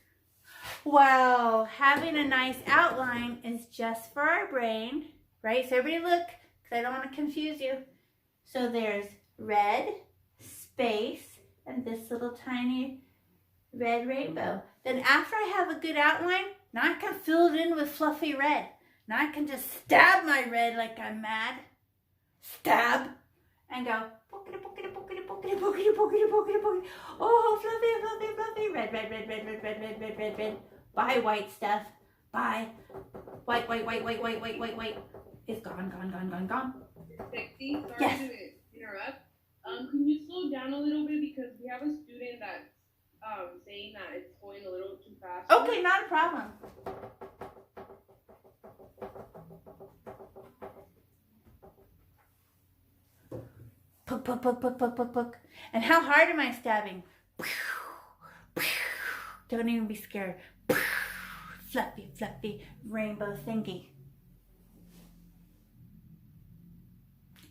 Speaker 1: Well, having a nice outline is just for our brain, right? So everybody look, because I don't want to confuse you. So there's red, space, and this little tiny red rainbow. Then after I have a good outline, now I can fill it in with fluffy red. Now I can just stab my red like I'm mad. Stab. And go, pokey, pokey, pokey, pokey, pokey, pokey, pokey, pokey. Oh, fluffy, fluffy, fluffy. Red, red, red, red, red, red, red, red, red, red. Bye, white stuff. Bye. White, white, white, white, white, white, white, white. It's gone, gone, gone, gone, gone.
Speaker 4: Sexy, sorry
Speaker 1: Yes.
Speaker 4: to interrupt. Can you slow down a little bit because we have a student that's saying that it's going a little too fast.
Speaker 1: Okay, not a problem. Poke, poke, poke, poke, poke, poke, poke. And how hard am I stabbing? Don't even be scared. Fluffy, fluffy rainbow thingy.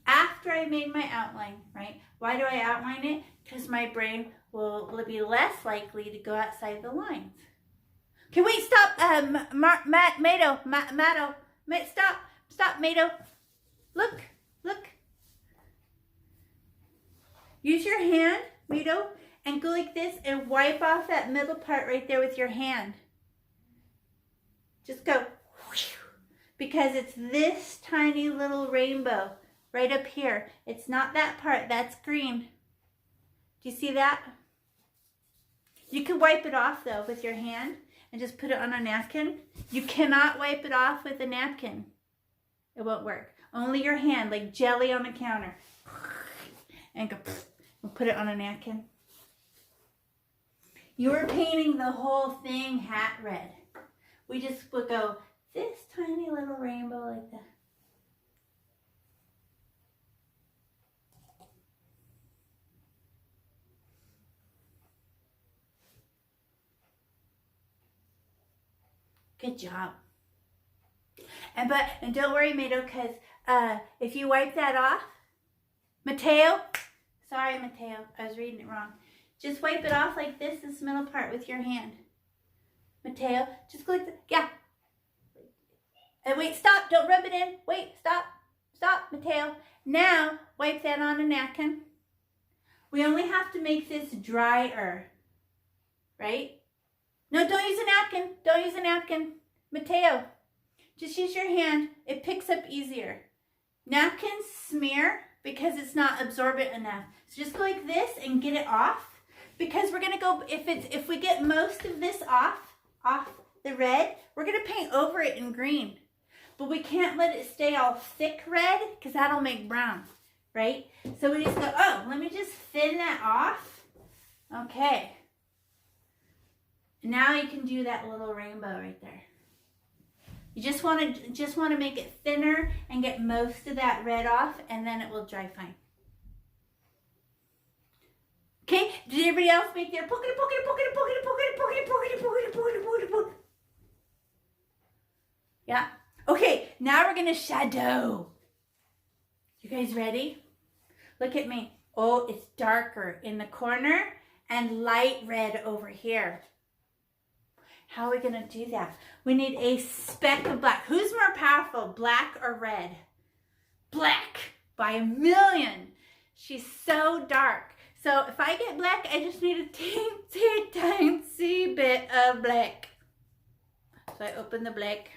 Speaker 1: After I made my outline, right? Why do I outline it? Because my brain will be less likely to go outside the lines. Can we stop, Mato, stop, Mato. Look. Use your hand, Mato, and go like this and wipe off that middle part right there with your hand. Just go, because it's this tiny little rainbow right up here. It's not that part, that's green. Do you see that? You can wipe it off though with your hand and just put it on a napkin. You cannot wipe it off with a napkin. It won't work. Only your hand, like jelly on the counter. And go and put it on a napkin. You were painting the whole thing hat red. We just would go this tiny little rainbow like that. Good job. And don't worry, Mato, because if you wipe that off, Mateo, sorry, Mateo, I was reading it wrong. Just wipe it off like this middle part with your hand. Mateo, just go like that. Yeah. And wait, stop. Don't rub it in. Wait, stop. Stop, Mateo. Now, wipe that on a napkin. We only have to make this drier, right? No, don't use a napkin. Don't use a napkin. Mateo, just use your hand. It picks up easier. Napkins smear because it's not absorbent enough. So just go like this and get it off. Because we're gonna go, if we get most of this off the red, we're gonna paint over it in green. But we can't let it stay all thick red because that'll make brown, right? So we just go, oh, let me just thin that off. Okay. Now you can do that little rainbow right there. You just want to make it thinner and get most of that red off, and then it will dry fine. Okay, did everybody else make their poke? Yeah. Okay, now we're gonna shadow. You guys ready? Look at me. Oh, it's darker in the corner and light red over here. How are we gonna do that? We need a speck of black. Who's more powerful, black or red? Black by a million. She's so dark. So if I get black, I just need a teensy tiny bit of black. So I open the black.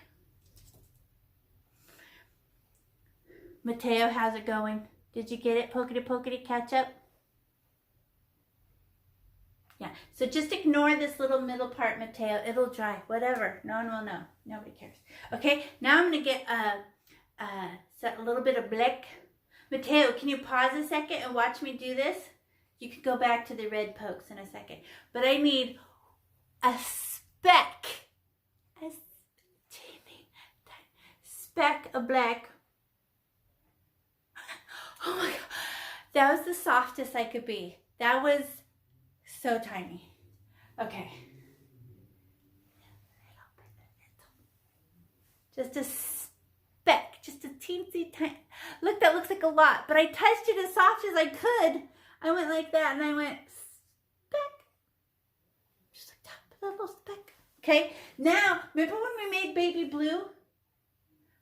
Speaker 1: Mateo, how's it going? Did you get it? Pokety catch up? Yeah, so just ignore this little middle part, Mateo. It'll dry, whatever. No one will know. Nobody cares. Okay, now I'm gonna get a little bit of black. Mateo, can you pause a second and watch me do this? You can go back to the red pokes in a second. But I need a speck, a teeny speck of black. Oh my God, that was the softest I could be. That was so tiny. Okay. Just a speck, just a teensy tiny. Look, that looks like a lot, but I touched it as soft as I could. I went like that and I went speck. Just like that, a little speck. Okay, now, remember when we made baby blue?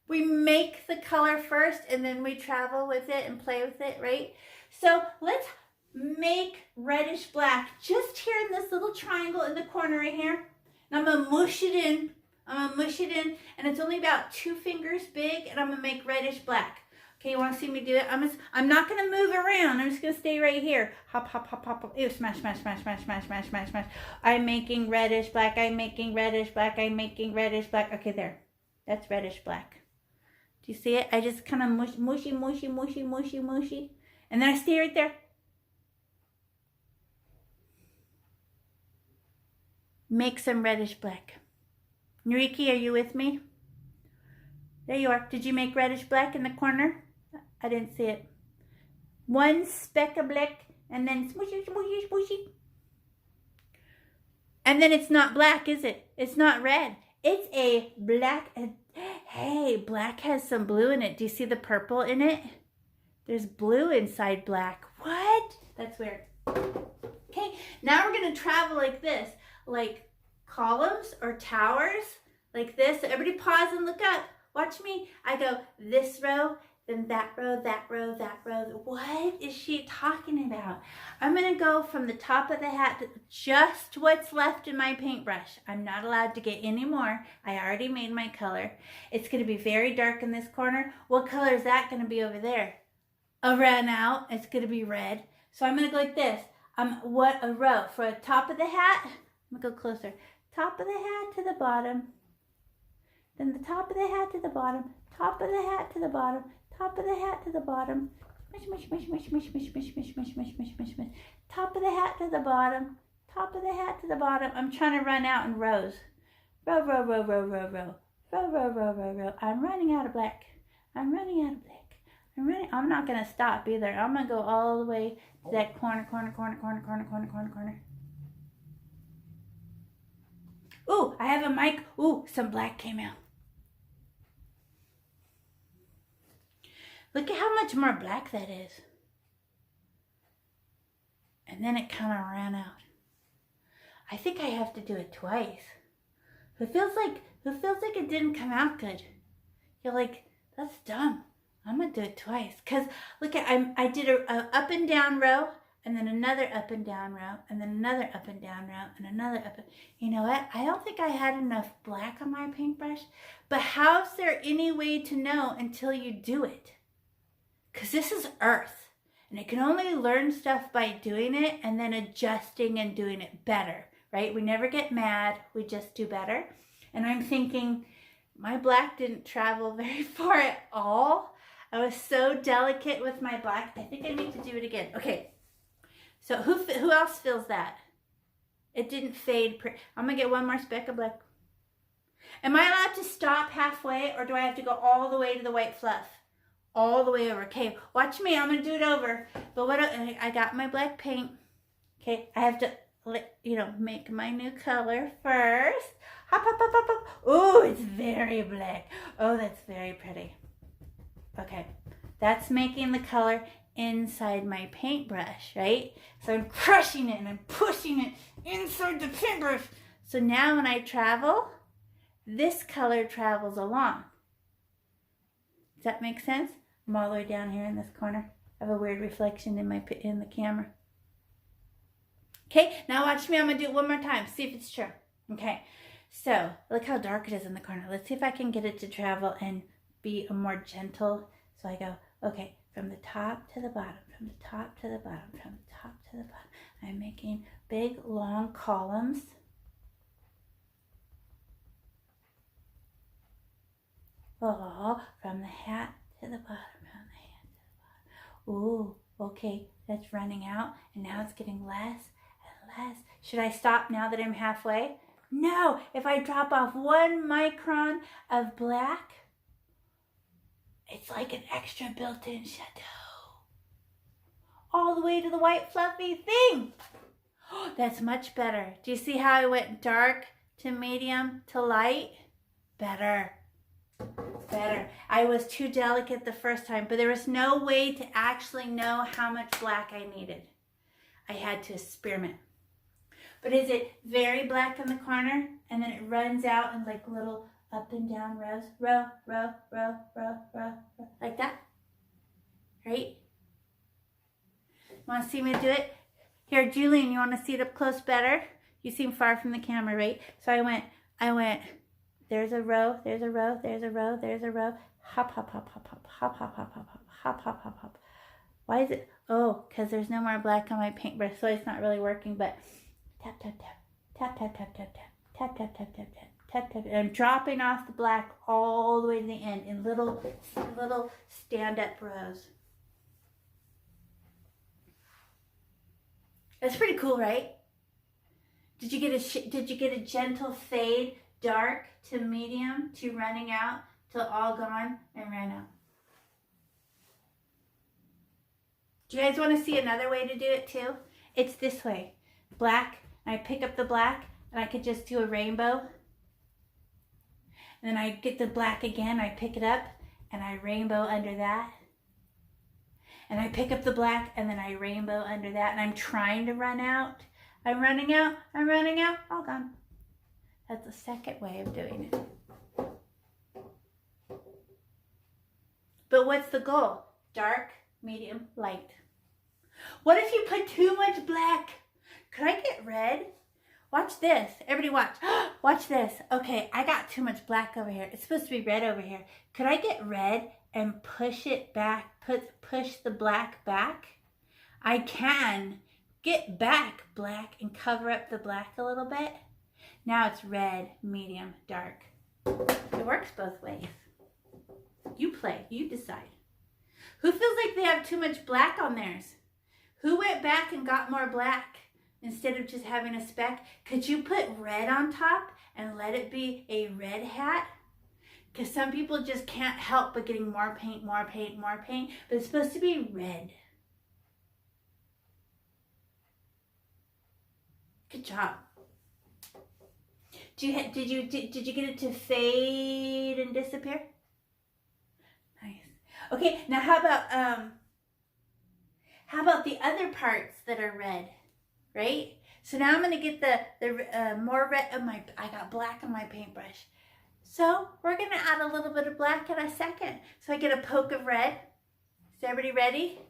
Speaker 1: We make the color first and then we travel with it and play with it, right? So let's make reddish black just here in this little triangle in the corner right here. And I'm gonna mush it in. And it's only about 2 fingers big, and I'm gonna make reddish black. Okay, you wanna see me do it? I'm not gonna move around. I'm just gonna stay right here. Hop, hop, hop, hop, hop. Ew, smash, smash, smash, smash, smash, smash, smash, smash. I'm making reddish black. I'm making reddish black. I'm making reddish black. Okay, there. That's reddish black. Do you see it? I just kind of mushy. And then I stay right there. Make some reddish black. Nuriki, are you with me? There you are. Did you make reddish black in the corner? I didn't see it. 1 speck of black and then smooshy. And then it's not black, is it? It's not red. It's a black. Hey, black has some blue in it. Do you see the purple in it? There's blue inside black. What? That's weird. Okay, now we're going to travel like this. Like columns or towers. Like this. So everybody pause and look up. Watch me. I go this row, then that row, that row, that row. What is she talking about? I'm going to go from the top of the hat to just what's left in my paintbrush. I'm not allowed to get any more. I already made my color. It's going to be very dark in this corner. What color is that going to be over there? Around out. It's going to be red. So I'm going to go like this. What a row. For the top of the hat, I'm going to go closer. Top of the hat to the bottom. Then the top of the hat to the bottom. Top of the hat to the bottom. Top of the hat to the bottom. Mish. Top of the hat to the bottom. Top of the hat to the bottom. I'm trying to run out in rows. Row. I'm running out of black. I'm not going to stop either. I'm going to go all the way to that corner. Ooh, I have a mic. Ooh, some black came out. Look at how much more black that is. And then it kind of ran out. I think I have to do it twice. It feels like it didn't come out good. You're like, that's dumb. I'm gonna do it twice. Cause look at, I did a up and down row, and then another up and down row, and then another up and down row, and another up. You know what? I don't think I had enough black on my paintbrush, but how's there any way to know until you do it? Cause this is earth, and it can only learn stuff by doing it and then adjusting and doing it better, right? We never get mad, we just do better. And I'm thinking, my black didn't travel very far at all. I was so delicate with my black. I think I need to do it again. Okay. So who else feels that? It didn't fade. I'm going to get one more speck of black. Am I allowed to stop halfway, or do I have to go all the way to the white fluff? All the way over. Okay, watch me. I'm going to do it over. But what I got my black paint. Okay, I have to, make my new color first. Hop, hop, hop, hop, hop. Oh, it's very black. Oh, that's very pretty. Okay, that's making the color inside my paintbrush, right? So I'm crushing it and I'm pushing it inside the paintbrush. So now when I travel, this color travels along. Does that make sense? I'm all the way down here in this corner. I have a weird reflection in the camera. Okay, now watch me. I'm gonna do it one more time. See if it's true. Okay, so look how dark it is in the corner. Let's see if I can get it to travel and be a more gentle. So I go, okay, from the top to the bottom, from the top to the bottom, from the top to the bottom. I'm making big, long columns. Oh, from the hat to the bottom, from the hat to the bottom. Ooh, okay, that's running out, and now it's getting less and less. Should I stop now that I'm halfway? No, if I drop off 1 micron of black, it's like an extra built-in chateau. All the way to the white fluffy thing. Oh, that's much better. Do you see how I went dark to medium to light? Better. Better. I was too delicate the first time, but there was no way to actually know how much black I needed. I had to experiment. But is it very black in the corner, and then it runs out in like little up and down rows? Row, row, row, row, row, row. Like that? Right? Want to see me do it? Here, Julian, you want to see it up close better? You seem far from the camera, right? So I went, there's a row, there's a row, there's a row, there's a row. Hop, hop, hop, hop, hop, hop, hop, hop, hop, hop, hop, hop, hop. Why is it? Oh, because there's no more black on my paintbrush, so it's not really working, but tap, tap, tap, tap, tap, tap, tap, tap, tap, tap, tap, tap, tap, tap, tap. And I'm dropping off the black all the way to the end in little stand-up rows. That's pretty cool, right? Did you get a gentle fade, dark to medium to running out till all gone and ran out? Do you guys want to see another way to do it too? It's this way. Black, and I pick up the black, and I could just do a rainbow. And then I get the black again, I pick it up, and I rainbow under that. And I pick up the black, and then I rainbow under that, and I'm trying to run out. I'm running out, all gone. That's the second way of doing it. But what's the goal? Dark, medium, light. What if you put too much black? Could I get red? Watch this. Everybody watch. Watch this. Okay, I got too much black over here. It's supposed to be red over here. Could I get red and push it back, push the black back? I can get back black and cover up the black a little bit. Now it's red, medium, dark. It works both ways. You play, you decide. Who feels like they have too much black on theirs? Who went back and got more black instead of just having a speck? Could you put red on top and let it be a red hat? Because some people just can't help but getting more paint, more paint, more paint, but it's supposed to be red. Good job. Did you get it to fade and disappear? Nice. Okay, now how about the other parts that are red, right? So now I'm gonna get the more red of I got black on my paintbrush. So we're going to add a little bit of black in a second. So I get a poke of red. Is everybody ready?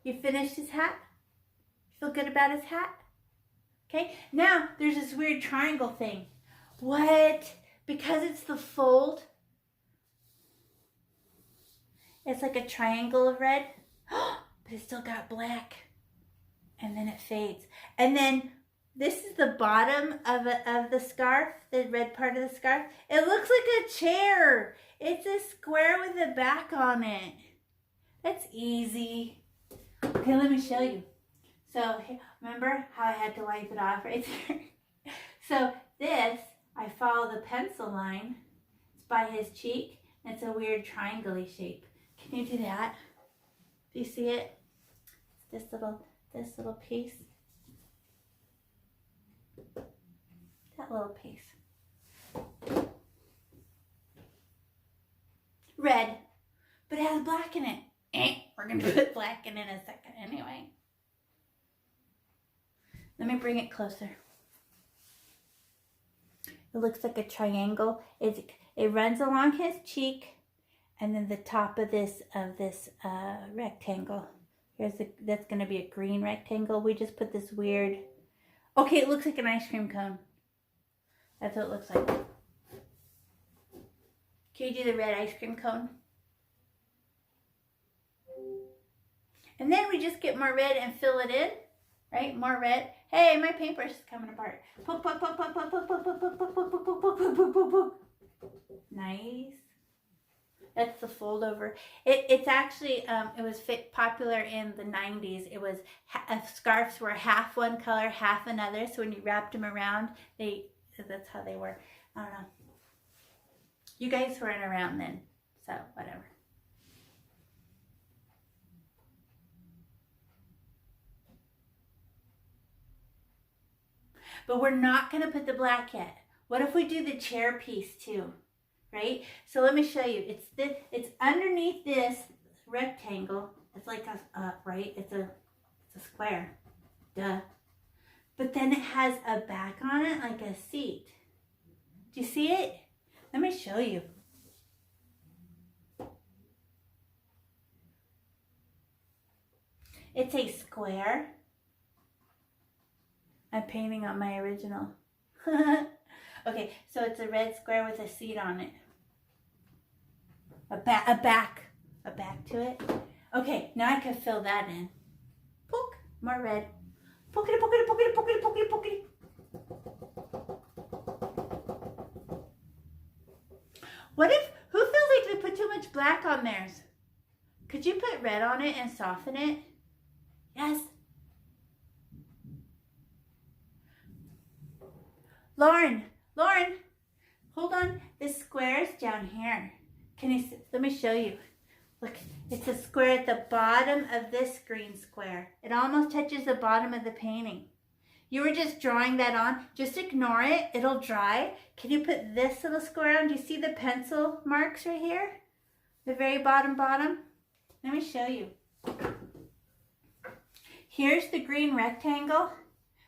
Speaker 1: You finished his hat? Feel good about his hat? Okay, now there's this weird triangle thing. What? Because it's the fold, it's like a triangle of red, but it's still got black. And then it fades. And then this is the bottom of the scarf, the red part of the scarf. It looks like a chair. It's a square with a back on it. That's easy. Okay, let me show you. So remember how I had to wipe it off right there? So this, I follow the pencil line. It's by his cheek. And it's a weird triangle-y shape. Can you do that? Do you see it? This little piece. That little piece. Red, but it has black in it. We're going to put black in a second anyway. Let me bring it closer. It looks like a triangle. It runs along his cheek, and then the top of this rectangle. That's going to be a green rectangle. We just put this weird. Okay, it looks like an ice cream cone. That's what it looks like. Can you do the red ice cream cone? And then we just get more red and fill it in, right? More red. Hey, my paintbrush is coming apart. Poke, poke, poke, poke, poke, poke, poke, poke, poke, poke, poke, poke, poke, poke, poke, poke. Nice. That's the fold over. It's actually, it was popular in the 90s. It was, scarves were half one color, half another. So when you wrapped them around, that's how they were. I don't know. You guys weren't around then, so whatever. But we're not going to put the black yet. What if we do the chair piece too? Right? So let me show you. It's underneath this rectangle. It's like right? It's a square. Duh. But then it has a back on it like a seat. Do you see it? Let me show you. It's a square. I'm painting on my original. Okay, so it's a red square with a seat on it. A back to it. Okay, now I can fill that in. Poke, more red. Pokey, pokey, pokey, pokey, pokey, pokey. Who feels like we put too much black on theirs? Could you put red on it and soften it? Yes. Lauren, hold on. This square is down here. Let me show you. Look, it's a square at the bottom of this green square. It almost touches the bottom of the painting. You were just drawing that on. Just ignore it. It'll dry. Can you put this little square on? Do you see the pencil marks right here? The very bottom. Let me show you. Here's the green rectangle.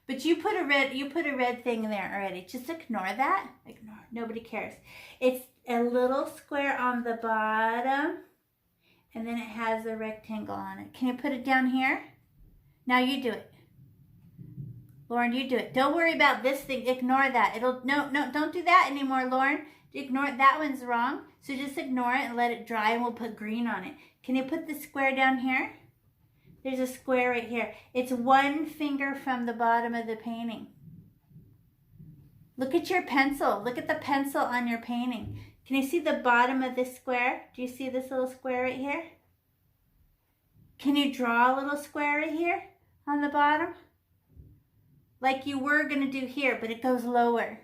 Speaker 1: But you put a red thing in there already. Just ignore that. Ignore. Nobody cares. It's a little square on the bottom. And then it has a rectangle on it. Can you put it down here? Now you do it. Lauren, you do it. Don't worry about this thing. Ignore that. No, don't do that anymore, Lauren. Ignore it. That one's wrong. So just ignore it and let it dry and we'll put green on it. Can you put the square down here? There's a square right here. It's one finger from the bottom of the painting. Look at your pencil. Look at the pencil on your painting. Can you see the bottom of this square? Do you see this little square right here? Can you draw a little square right here on the bottom? Like you were going to do here, but it goes lower.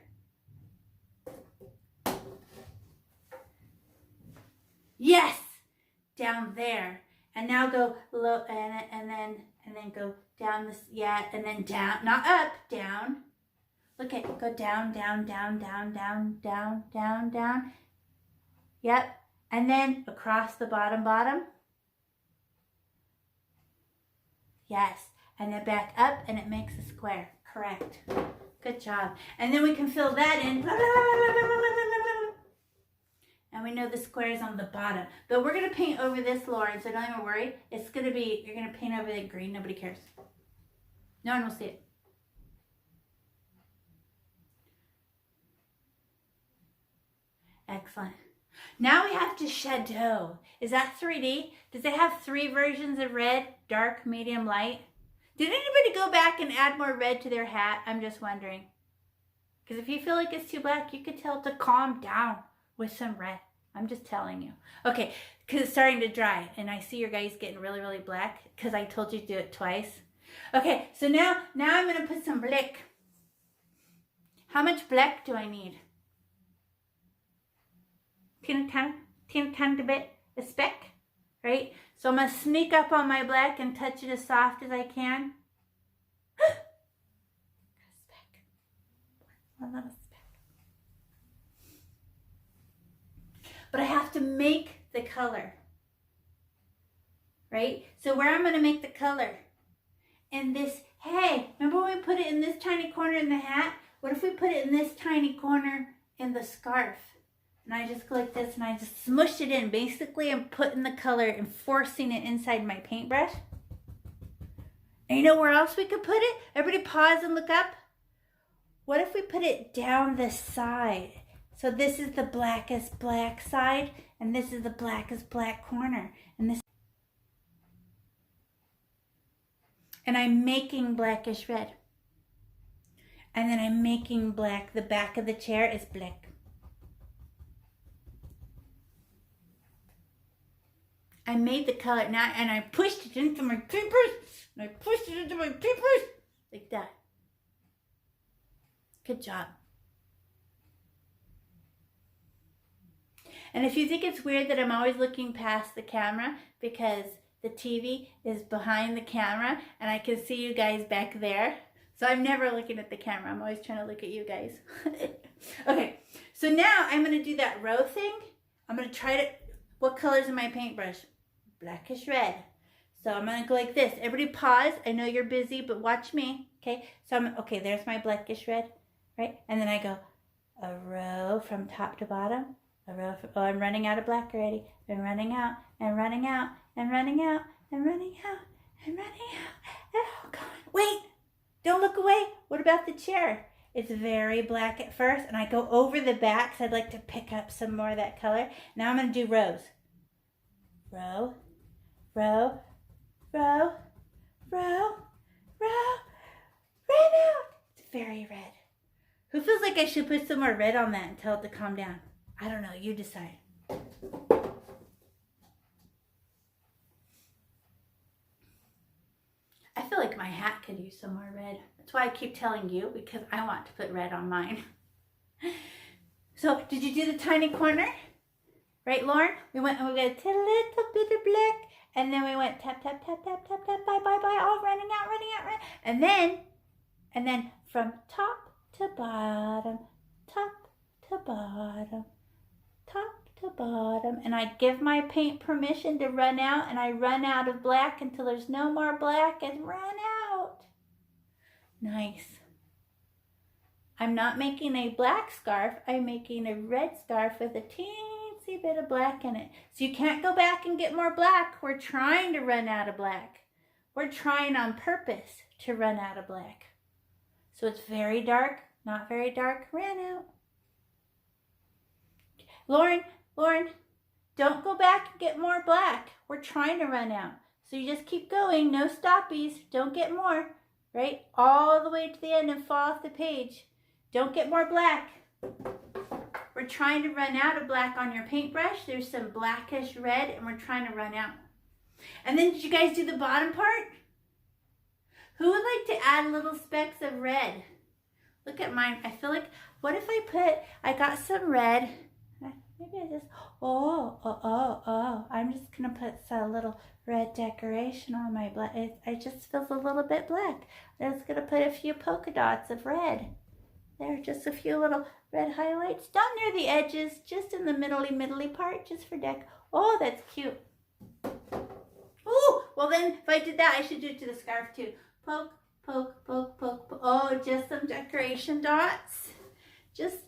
Speaker 1: Yes! Down there. And now go low and then go down this, yeah, and then down, not up, down. Look at, go down, down, down, down, down, down, down, down. Yep. And then across the bottom. Yes. And then back up and it makes a square. Correct. Good job. And then we can fill that in. we know the square is on the bottom. But we're going to paint over this, Lauren, so don't even worry. It's going to be, you're going to paint over the green. Nobody cares. No one will see it. Excellent. Now we have to shadow. Is that 3D? Does it have 3 versions of red? Dark, medium, light? Did anybody go back and add more red to their hat? I'm just wondering. Because if you feel like it's too black, you could tell it to calm down with some red. I'm just telling you. Okay, because it's starting to dry. And I see your guys getting really, really black because I told you to do it twice. Okay, so now I'm going to put some black. How much black do I need? Teeny bit, a speck, right? So I'm going to sneak up on my black and touch it as soft as I can. A speck. One little speck. But I have to make the color, right? So where I'm going to make the color? In this, hey, remember when we put it in this tiny corner in the hat? What if we put it in this tiny corner in the scarf? And I just go like this and I just smush it in. Basically, I'm putting the color and forcing it inside my paintbrush. And you know where else we could put it? Everybody pause and look up. What if we put it down the side? So this is the blackest black side and this is the blackest black corner. And I'm making blackish red. And then I'm making black. The back of the chair is black. I made the color now and I pushed it into my papers. And I pushed it into my papers. Like that. Good job. And if you think it's weird that I'm always looking past the camera because the TV is behind the camera and I can see you guys back there. So I'm never looking at the camera. I'm always trying to look at you guys. Okay, so now I'm going to do that row thing. I'm going to try to, what color's in my paintbrush? Blackish red. So I'm going to go like this. Everybody pause. I know you're busy, but watch me. Okay, so okay, there's my blackish red, right? And then I go a row from top to bottom. A row from, oh, I'm running out of black already. I'm running out and running out and running out and running out and running out. Oh, God. Wait, don't look away. What about the chair? It's very black at first, and I go over the back because I'd like to pick up some more of that color. Now I'm going to do rows. Row, row, row, row, row, red out. It's very red. Who feels like I should put some more red on that and tell it to calm down? I don't know. You decide. I feel like my hat could use some more red. That's why I keep telling you, because I want to put red on mine. So, did you do the tiny corner? Right, Lauren? We went and we got a little bit of black, and then we went tap, tap, tap, tap, tap, tap, bye, bye, bye, all running out, running out, running. And then from top to bottom, top to bottom, top to bottom, and I give my paint permission to run out, and I run out of black until there's no more black and run out. Nice. I'm not making a black scarf, I'm making a red scarf with a teensy bit of black in it. So you can't go back and get more black. We're trying to run out of black. We're trying on purpose to run out of black. So it's very dark, not very dark, ran out. Lauren, don't go back and get more black. We're trying to run out. So you just keep going, no stoppies, don't get more, right? All the way to the end and fall off the page. Don't get more black. We're trying to run out of black on your paintbrush. There's some blackish red and we're trying to run out. And then did you guys do the bottom part? Who would like to add little specks of red? Look at mine. I feel like, what if I got some red. Maybe I just, I'm just going to put a little red decoration on my black. It just feels a little bit black. I'm just going to put a few polka dots of red. There, just a few little red highlights down near the edges, just in the middly part, just for deck. Oh, that's cute. Oh, well then, if I did that, I should do it to the scarf too. Poke, poke, poke, poke, poke. Oh, just some decoration dots. Just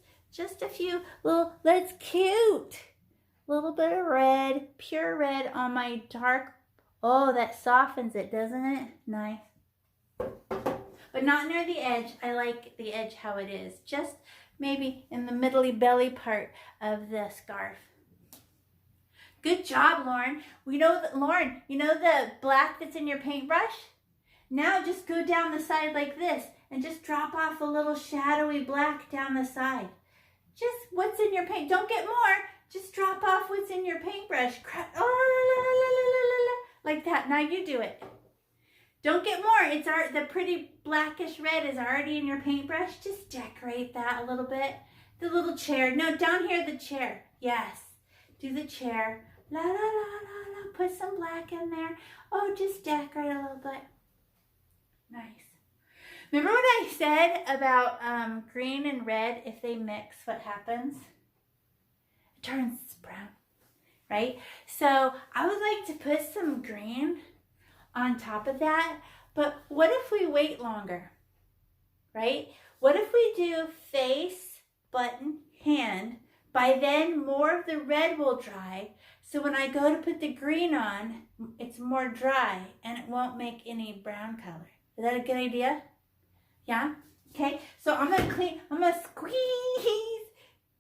Speaker 1: a few little, that's cute. A little bit of red, pure red on my dark. Oh, that softens it, doesn't it? Nice. But not near the edge. I like the edge how it is. Just maybe in the middly belly part of the scarf. Good job, Lauren. We know that, Lauren, you know the black that's in your paintbrush? Now just go down the side like this and just drop off a little shadowy black down the side. Just what's in your paint. Don't get more. Just drop off what's in your paintbrush. Like that. Now you do it. Don't get more. It's the pretty blackish red is already in your paintbrush. Just decorate that a little bit. The little chair. No, down here, the chair. Yes. Do the chair. La la la la la. Put some black in there. Oh, just decorate a little bit. Nice. Remember what I said about green and red? If they mix, what happens? It turns brown, right? So I would like to put some green on top of that. But what if we wait longer, right? What if we do face, button, hand? By then, more of the red will dry. So when I go to put the green on, it's more dry and it won't make any brown color. Is that a good idea? Yeah? Okay, so I'm gonna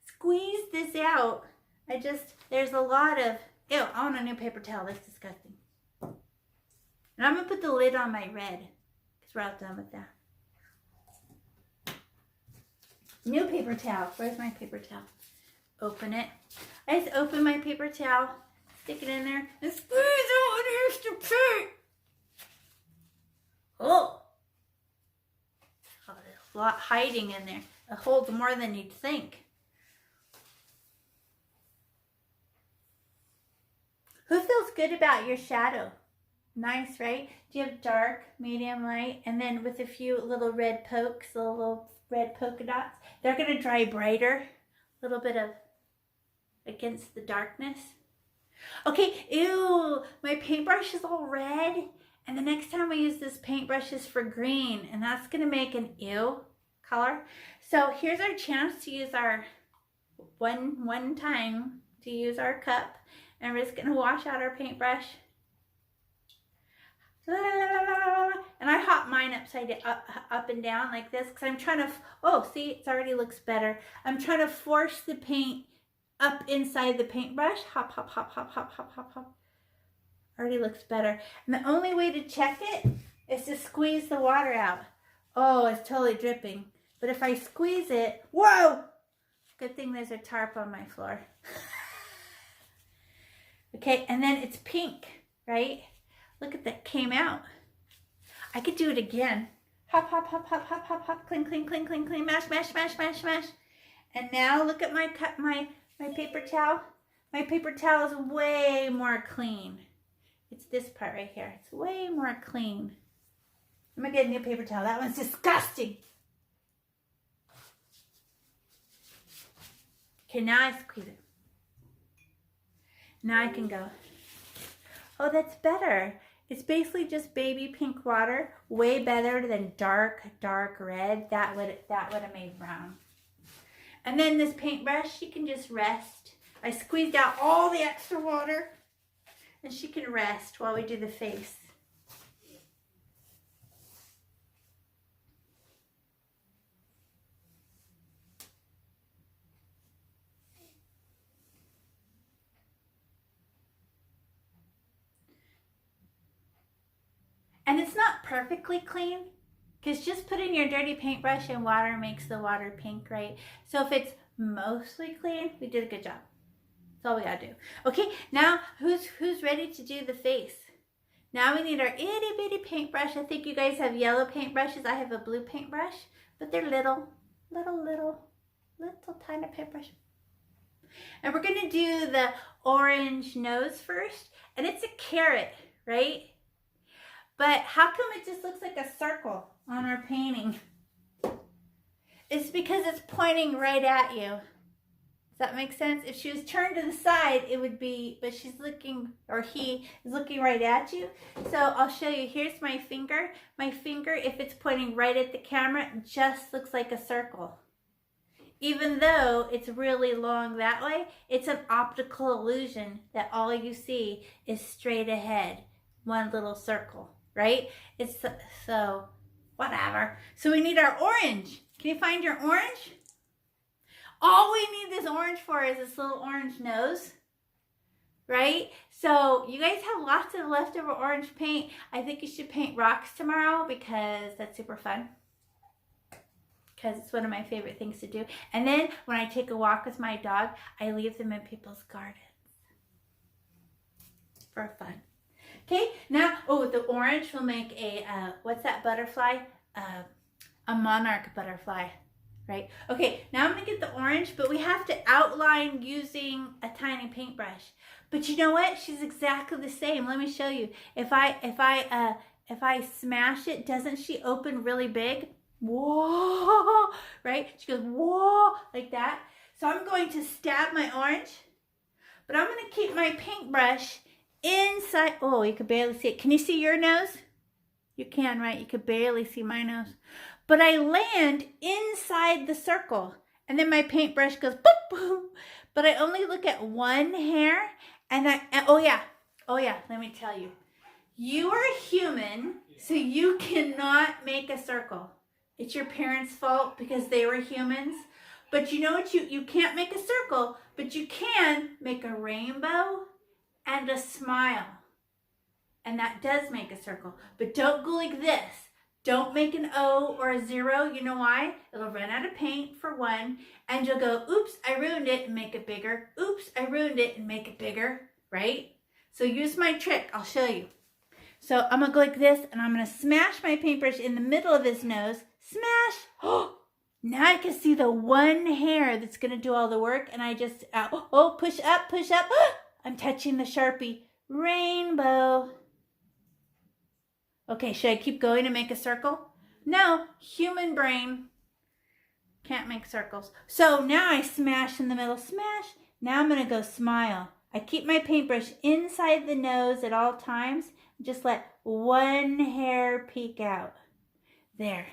Speaker 1: squeeze this out. There's a lot of, ew, I want a new paper towel. That's disgusting. And I'm gonna put the lid on my red because we're all done with that. New paper towel. Where's my paper towel? Open it. I just open my paper towel, stick it in there, and squeeze out an extra paint. Oh, there's a lot hiding in there. It holds more than you'd think. Who feels good about your shadow? Nice, right? Do you have dark, medium, light, and then with a few little red pokes, little red polka dots? They're going to dry brighter. A little bit of against the darkness. Okay, ew, my paintbrush is all red. And the next time I use this paintbrush is for green. And that's going to make an ew color. So here's our chance to use our one time to use our cup. And we're just going to wash out our paintbrush. And I hop mine up and down like this because I'm trying to, oh, see, it already looks better. I'm trying to force the paint up inside the paintbrush. Hop, hop, hop, hop, hop, hop, hop, hop. Already looks better. And the only way to check it is to squeeze the water out. Oh, it's totally dripping. But if I squeeze it, whoa! Good thing there's a tarp on my floor. Okay, and then it's pink, right? Look at that, came out. I could do it again. Hop, hop, hop, hop, hop, hop, hop, cling, cling, cling, cling, cling, mash, mash, mash, mash, mash. And now look at my paper towel. My paper towel is way more clean. It's this part right here. It's way more clean. I'm gonna get a new paper towel. That one's disgusting. Okay, now I squeeze it. Now I can go. Oh, that's better. It's basically just baby pink water. Way better than dark, dark red. That would have made brown. And then this paintbrush, she can just rest. I squeezed out all the extra water. And she can rest while we do the face. And it's not perfectly clean, because just putting your dirty paintbrush in water makes the water pink, right? So if it's mostly clean, we did a good job. That's all we gotta do. Okay, now who's ready to do the face? Now we need our itty bitty paintbrush. I think you guys have yellow paintbrushes. I have a blue paintbrush, but they're little tiny paintbrush. And we're gonna do the orange nose first, and it's a carrot, right? But how come it just looks like a circle on our painting? It's because it's pointing right at you. Does that make sense? If she was turned to the side, it would be, but she's looking, or he is looking right at you. So I'll show you. Here's my finger. My finger, if it's pointing right at the camera, just looks like a circle. even though it's really long that way, it's an optical illusion that all you see is straight ahead, one little circle, right? It's so whatever. So we need our orange. Can you find your orange? All we need this orange for is this little orange nose, right? So you guys have lots of leftover orange paint. I think you should paint rocks tomorrow because that's super fun. Because it's one of my favorite things to do. And then when I take a walk with my dog, I leave them in people's gardens for fun. Okay, now, the orange will make a, what's that butterfly? A monarch butterfly, right? Okay, now I'm gonna get the orange, but we have to outline using a tiny paintbrush. But you know what? She's exactly the same. Let me show you. If I smash it, doesn't she open really big? Whoa, right? She goes, whoa, like that. So I'm going to stab my orange, but I'm going to keep my paintbrush inside. Oh, you can barely see it. Can you see your nose? You can, right? You could barely see my nose. But I land inside the circle, and then my paintbrush goes boop, boop. But I only look at one hair, and oh yeah, let me tell you. You are human, so you cannot make a circle. It's your parents' fault because they were humans. But you know what? You can't make a circle, but you can make a rainbow and a smile. And that does make a circle. But don't go like this. Don't make an O or a 0. You know why? It'll run out of paint for one. And you'll go, oops, I ruined it, and make it bigger. Oops, I ruined it, and make it bigger. Right? So use my trick. I'll show you. So I'm going to go like this, and I'm going to smash my paintbrush in the middle of his nose. Smash! Oh, now I can see the one hair that's going to do all the work, and I just, push up, push up. I'm touching the Sharpie. Rainbow. Okay, should I keep going to make a circle? No, human brain can't make circles. So now I smash in the middle. Smash. Now I'm going to go smile. I keep my paintbrush inside the nose at all times. Just let one hair peek out. There.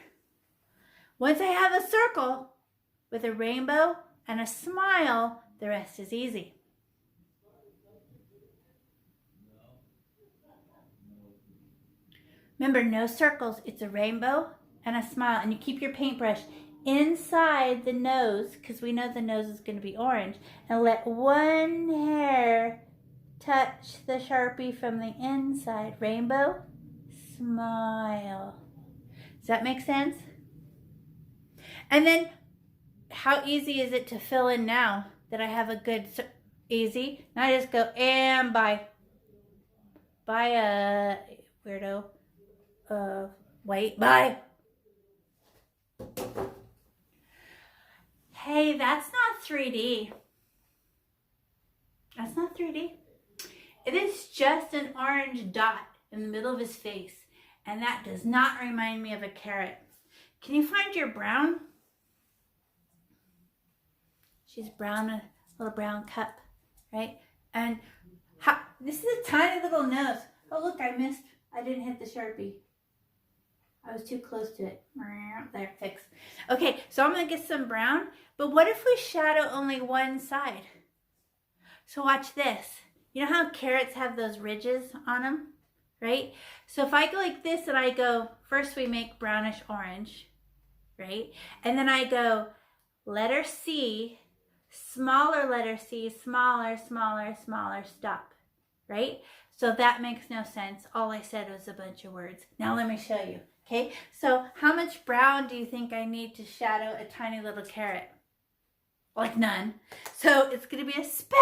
Speaker 1: Once I have a circle with a rainbow and a smile, the rest is easy. Remember, no circles. It's a rainbow and a smile. And you keep your paintbrush inside the nose, because we know the nose is going to be orange. And let one hair touch the Sharpie from the inside. Rainbow, smile. Does that make sense? And then, how easy is it to fill in now that I have a good, easy? Now I just go, and by a weirdo, white, bye. Hey, that's not 3D. That's not 3D. It is just an orange dot in the middle of his face. And that does not remind me of a carrot. Can you find your brown? She's brown, a little brown cup, right? And this is a tiny little nose. Oh, look, I missed. I didn't hit the Sharpie. I was too close to it. There, fix. Okay, so I'm going to get some brown. But what if we shadow only one side? So watch this. You know how carrots have those ridges on them, right? So if I go like this and I go, first we make brownish orange, right? And then I go letter C, smaller letter C, smaller, smaller, smaller, stop, right? So that makes no sense. All I said was a bunch of words. Now let me show you, okay? So how much brown do you think I need to shadow a tiny little carrot? Like none. So it's going to be a speck.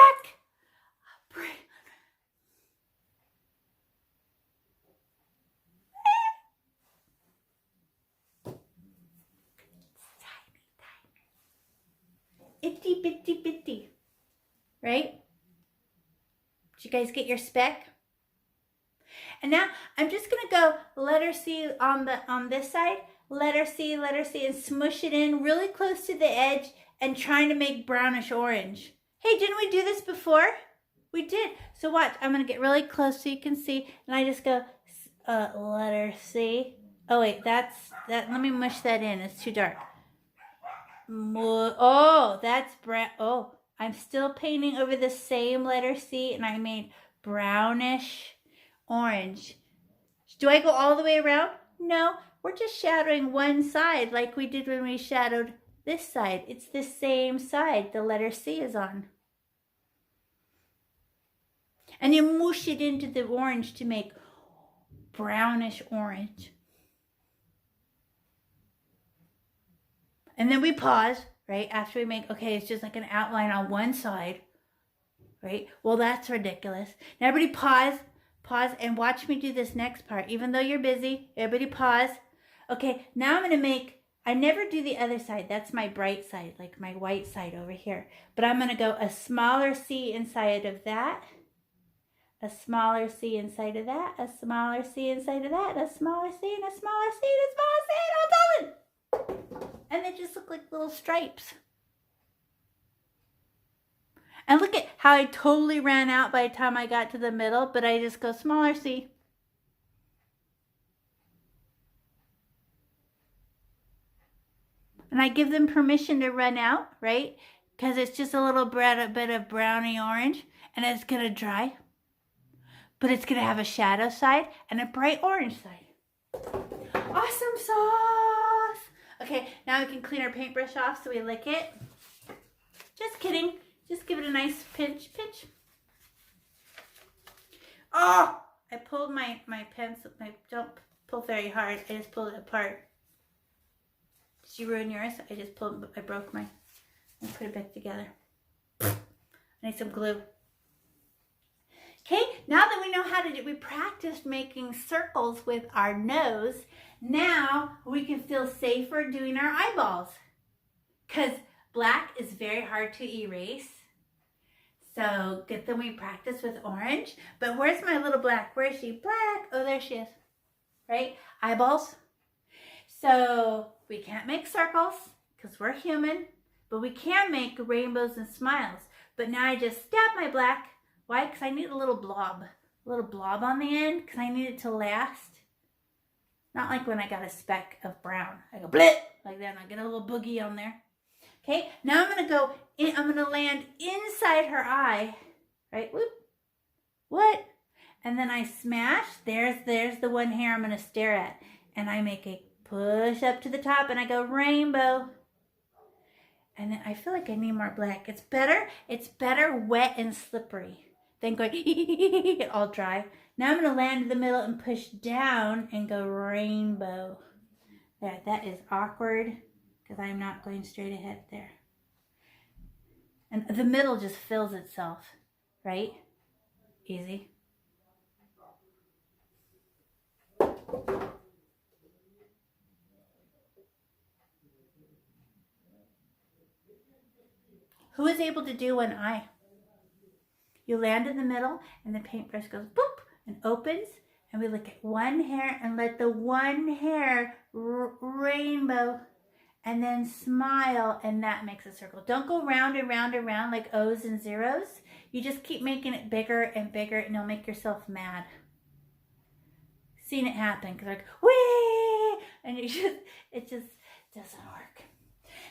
Speaker 1: Itty bitty bitty, right? Did you guys get your speck? And now I'm just gonna go letter C on this side, letter C, and smush it in really close to the edge and trying to make brownish orange. Hey, didn't we do this before? We did. So watch, I'm gonna get really close so you can see, and I just go letter C. Oh wait, that's that. Let me mush that in. It's too dark. Oh, that's brown. Oh, I'm still painting over the same letter C, and I made brownish orange. Do I go all the way around? No, we're just shadowing one side like we did when we shadowed this side. It's the same side the letter C is on. And you mush it into the orange to make brownish orange. And then we pause, right? After we make, okay, it's just like an outline on one side, right? Well, that's ridiculous. Now everybody pause and watch me do this next part. Even though you're busy, everybody pause. Okay, now I'm going to make, I never do the other side. That's my bright side, like my white side over here. But I'm going to go a smaller C inside of that, a smaller C inside of that, a smaller C inside of that, a smaller C and a smaller C and a smaller C and all done. And they just look like little stripes. And look at how I totally ran out by the time I got to the middle, but I just go smaller C. And I give them permission to run out, right? Because it's just a little bit of brownie orange, and it's going to dry. But it's going to have a shadow side and a bright orange side. Awesome sauce! Okay, now we can clean our paintbrush off so we lick it. Just kidding. Just give it a nice pinch. Oh! I pulled my pencil. Don't pull very hard. I just pulled it apart. Did you ruin yours? I broke mine. And put it back together. I need some glue. Okay, now that we know how to do, we practiced making circles with our nose. Now we can feel safer doing our eyeballs. Because black is very hard to erase. So good that we practice with orange. But where's my little black? Where is she? Black. Oh, there she is. Right? Eyeballs. So we can't make circles because we're human. But we can make rainbows and smiles. But now I just stab my black. Why? Because I need a little blob on the end because I need it to last. Not like when I got a speck of brown. I go blit like that and I get a little boogie on there. Okay, now I'm going to go in, I'm going to land inside her eye, right? Whoop. What? And then I smash. There's the one hair I'm going to stare at. And I make a push up to the top and I go rainbow. And then I feel like I need more black. It's better wet and slippery than going all dry. Now I'm going to land in the middle and push down and go rainbow. There, that is awkward because I'm not going straight ahead there. And the middle just fills itself, right? Easy. Who is able to do one eye? You land in the middle and the paintbrush goes boop and opens and we look at one hair and let the one hair rainbow and then smile and that makes a circle. Don't go round and round and round like O's and zeros. You just keep making it bigger and bigger and you'll make yourself mad. Seen it happen because like, whee! And it just doesn't work.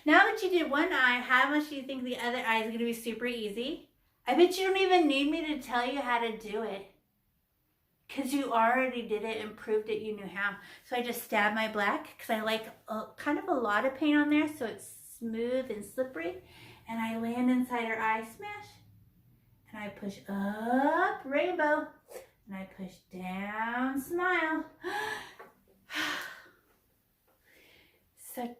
Speaker 1: Now that you did one eye, how much do you think the other eye is going to be super easy? I bet you don't even need me to tell you how to do it. Because you already did it and proved it you knew how. So I just stab my black because I like kind of a lot of paint on there so it's smooth and slippery. And I land inside her eye, smash. And I push up, rainbow. And I push down, smile. So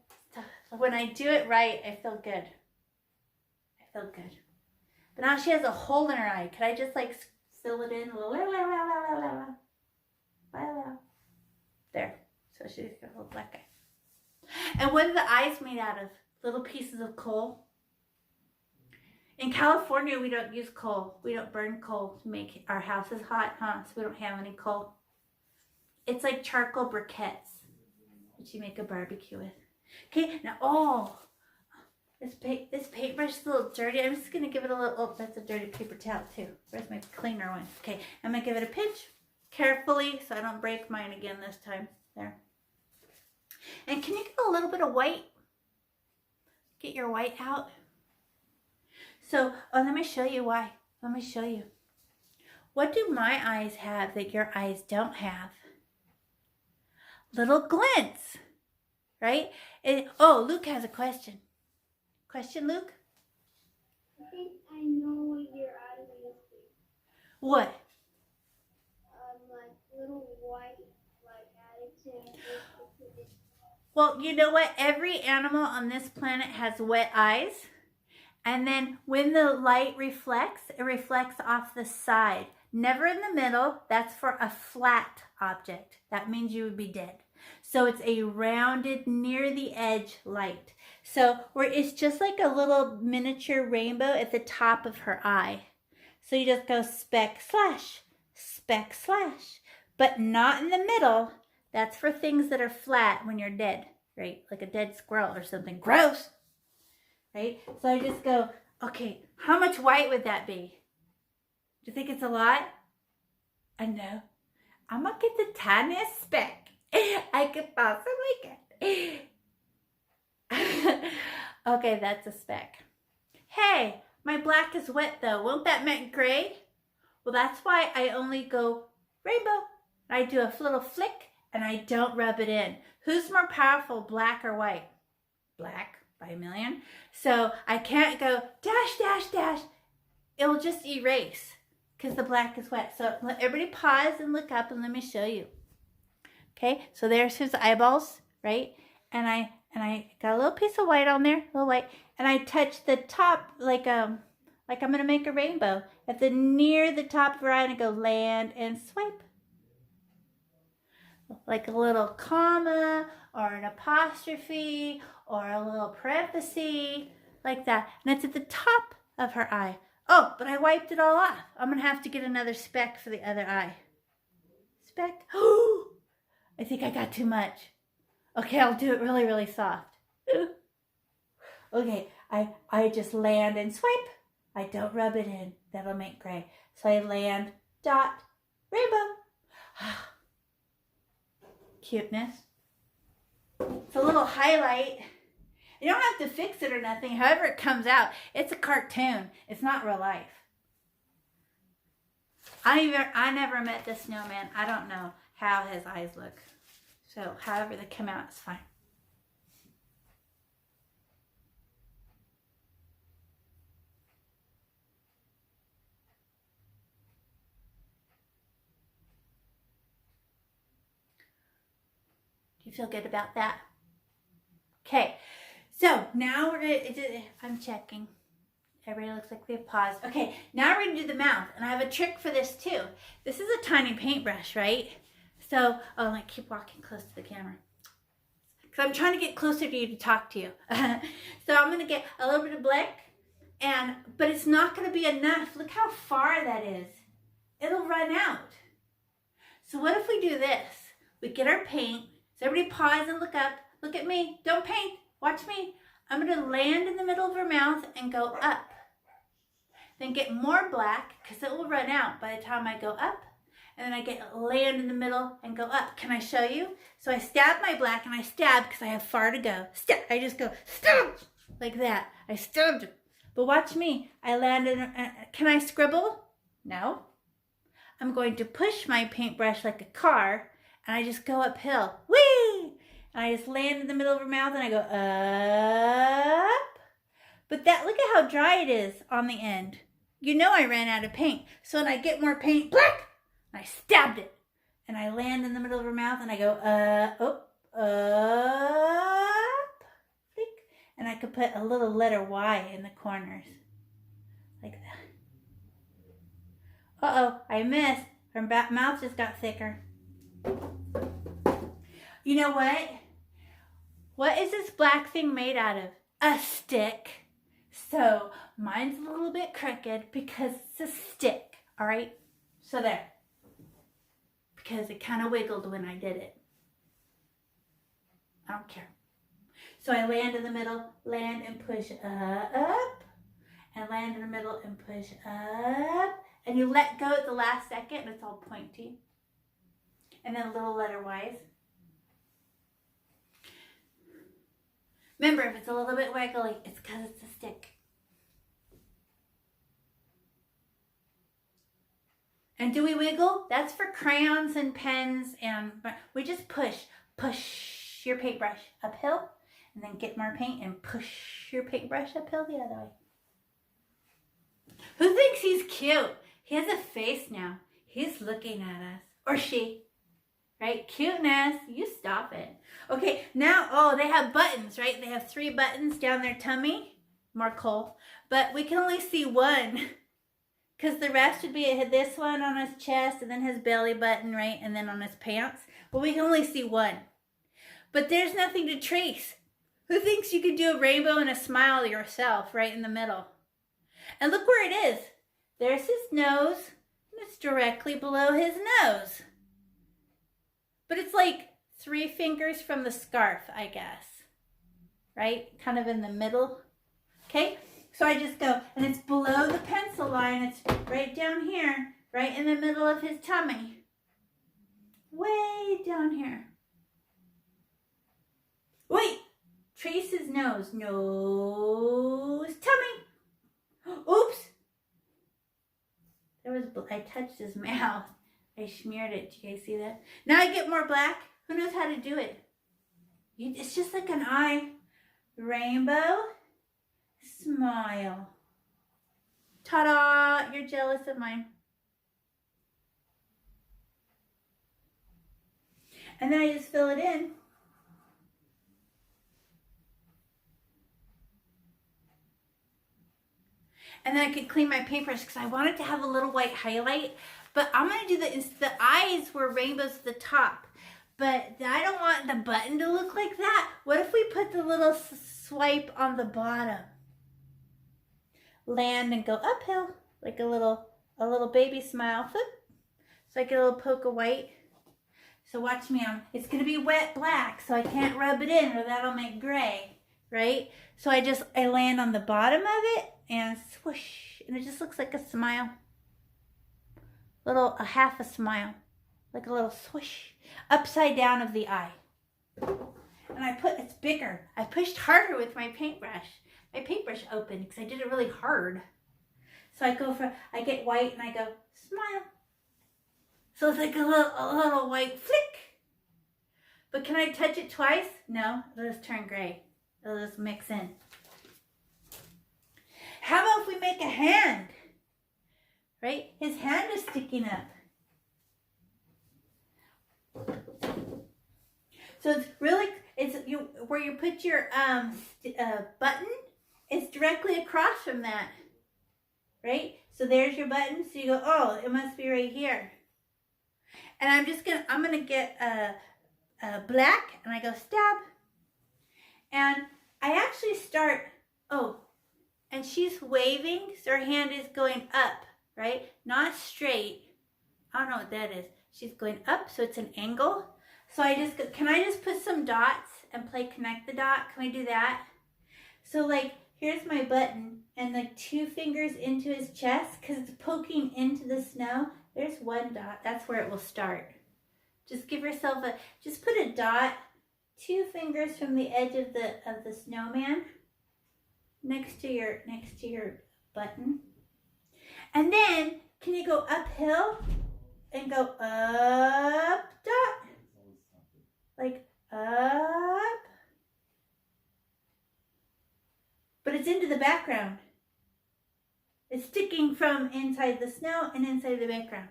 Speaker 1: when I do it right, I feel good. I feel good. But now she has a hole in her eye. Could I just like fill it in? There. So she's got a little black eye. And what are the eyes made out of? Little pieces of coal. In California, we don't use coal. We don't burn coal to make our houses hot, huh? So we don't have any coal. It's like charcoal briquettes, which you make a barbecue with. Okay, now, this paintbrush is a little dirty. I'm just going to give it a little, oh, that's a dirty paper towel too. Where's my cleaner one? Okay, I'm going to give it a pinch carefully so I don't break mine again this time. There. And can you get a little bit of white? Get your white out. So, let me show you why. Let me show you. What do my eyes have that your eyes don't have? Little glints, right? Oh, Luke has a question. Question, Luke?
Speaker 3: I think I know what your eyes are.
Speaker 1: What?
Speaker 3: Like little white, like attitude.
Speaker 1: Well, you know what? Every animal on this planet has wet eyes. And then when the light reflects, it reflects off the side. Never in the middle. That's for a flat object. That means you would be dead. So it's a rounded, near the edge light. So where it's just like a little miniature rainbow at the top of her eye. So you just go speck slash, but not in the middle. That's for things that are flat when you're dead, right? Like a dead squirrel or something. Gross, right? So I just go, okay, how much white would that be? Do you think it's a lot? I know. I'm going to get the tiniest speck I could possibly get. Okay, that's a speck. Hey, my black is wet though. Won't that make gray? Well, that's why I only go rainbow. I do a little flick and I don't rub it in. Who's more powerful, black or white? Black by a million. So I can't go dash, dash, dash. It will just erase because the black is wet. So let everybody pause and look up and let me show you. Okay, so there's his eyeballs, right? And I got a little piece of white on there, a little white, and I touch the top like I'm gonna make a rainbow. At the near the top of her eye, and I go land and swipe. Like a little comma or an apostrophe or a little parenthesis, like that. And it's at the top of her eye. Oh, but I wiped it all off. I'm gonna have to get another speck for the other eye. Speck. Oh, I think I got too much. Okay, I'll do it really, really soft. Okay, I just land and swipe. I don't rub it in. That'll make gray. So I land, dot, rainbow. Cuteness. It's a little highlight. You don't have to fix it or nothing. However it comes out, it's a cartoon. It's not real life. I never met the snowman. I don't know how his eyes look. So however they come out, it's fine. Do you feel good about that? Okay, so now we're gonna, I'm checking. Everybody looks like they've paused. Okay, now we're gonna do the mouth, and I have a trick for this too. This is a tiny paintbrush, right? So, oh, like keep walking close to the camera. Because I'm trying to get closer to you to talk to you. So I'm gonna get a little bit of black, but it's not gonna be enough. Look how far that is. It'll run out. So what if we do this? We get our paint. So everybody pause and look up. Look at me. Don't paint. Watch me. I'm going to land in the middle of her mouth and go up. Then get more black because it will run out by the time I go up. And then I land in the middle and go up. Can I show you? So I stab my black and I stab because I have far to go. Stab. I just go stab like that. I stabbed it. But watch me. I land in. Can I scribble? No. I'm going to push my paintbrush like a car. And I just go uphill. Whee! And I just land in the middle of her mouth and I go up. But look at how dry it is on the end. You know I ran out of paint. So when I get more paint, black, and I stabbed it. And I land in the middle of her mouth and I go up, flick. And I could put a little letter Y in the corners. Like that. Uh-oh, I missed. Her mouth just got thicker. You know what? What is this black thing made out of? A stick. So mine's a little bit crooked because it's a stick. All right? So there. Because it kind of wiggled when I did it. I don't care. So I land in the middle, land and push up. And land in the middle and push up. And you let go at the last second and it's all pointy. And then little letter Y's. Remember, if it's a little bit wiggly, it's because it's a stick. And do we wiggle? That's for crayons and pens, and we just push your paintbrush uphill, and then get more paint and push your paintbrush uphill the other way. Who thinks he's cute? He has a face now. He's looking at us. Or she. Right? Cuteness. You stop it. Okay, now, oh, they have buttons, right? They have 3 buttons down their tummy. More coal. But we can only see one. Because the rest would be this one on his chest, and then his belly button, right? And then on his pants. Well, we can only see one. But there's nothing to trace. Who thinks you could do a rainbow and a smile yourself right in the middle? And look where it is. There's his nose, and it's directly below his nose. But it's like 3 fingers from the scarf, I guess. Right? Kind of in the middle. Okay? So I just go, and it's below the pencil line. It's right down here, right in the middle of his tummy. Way down here. Wait! Trace his nose. Nose, tummy. Oops! I touched his mouth. I smeared it. Do you guys see that? Now I get more black. Who knows how to do it? It's just like an eye. Rainbow. Smile. Ta-da! You're jealous of mine. And then I just fill it in. And then I could clean my paintbrush because I wanted to have a little white highlight. But I'm going to do the eyes were rainbows at the top. But I don't want the button to look like that. What if we put the little swipe on the bottom? Land and go uphill like a little baby smile. Flip. So I get a little poke of white. So watch me. It's going to be wet black, so I can't rub it in or that'll make gray, right? So I land on the bottom of it and swoosh, and it just looks like a smile. A half a smile, like a little swoosh, upside down of the eye. And it's bigger. I pushed harder with my paintbrush. My paintbrush opened because I did it really hard. So I get white and I go, smile. So it's like a little white flick. But can I touch it twice? No, it'll just turn gray. It'll just mix in. How about if we make a hand? Right? His hand is sticking up. So where you put your button, it's directly across from that. Right? So there's your button. So you go, oh, it must be right here. And I'm gonna get a black, and I go stab. And I actually start, and she's waving, so her hand is going up, right? Not straight. I don't know what that is. She's going up, so it's an angle. So I just go, can I just put some dots and play connect the dot? Can we do that? So here's my button, and 2 fingers into his chest, because it's poking into the snow. There's 1 dot. That's where it will start. Just give yourself just put a dot 2 fingers from the edge of the snowman next to your button. And then can you go uphill and go up dot? Like up. But it's into the background. It's sticking from inside the snow and inside the background.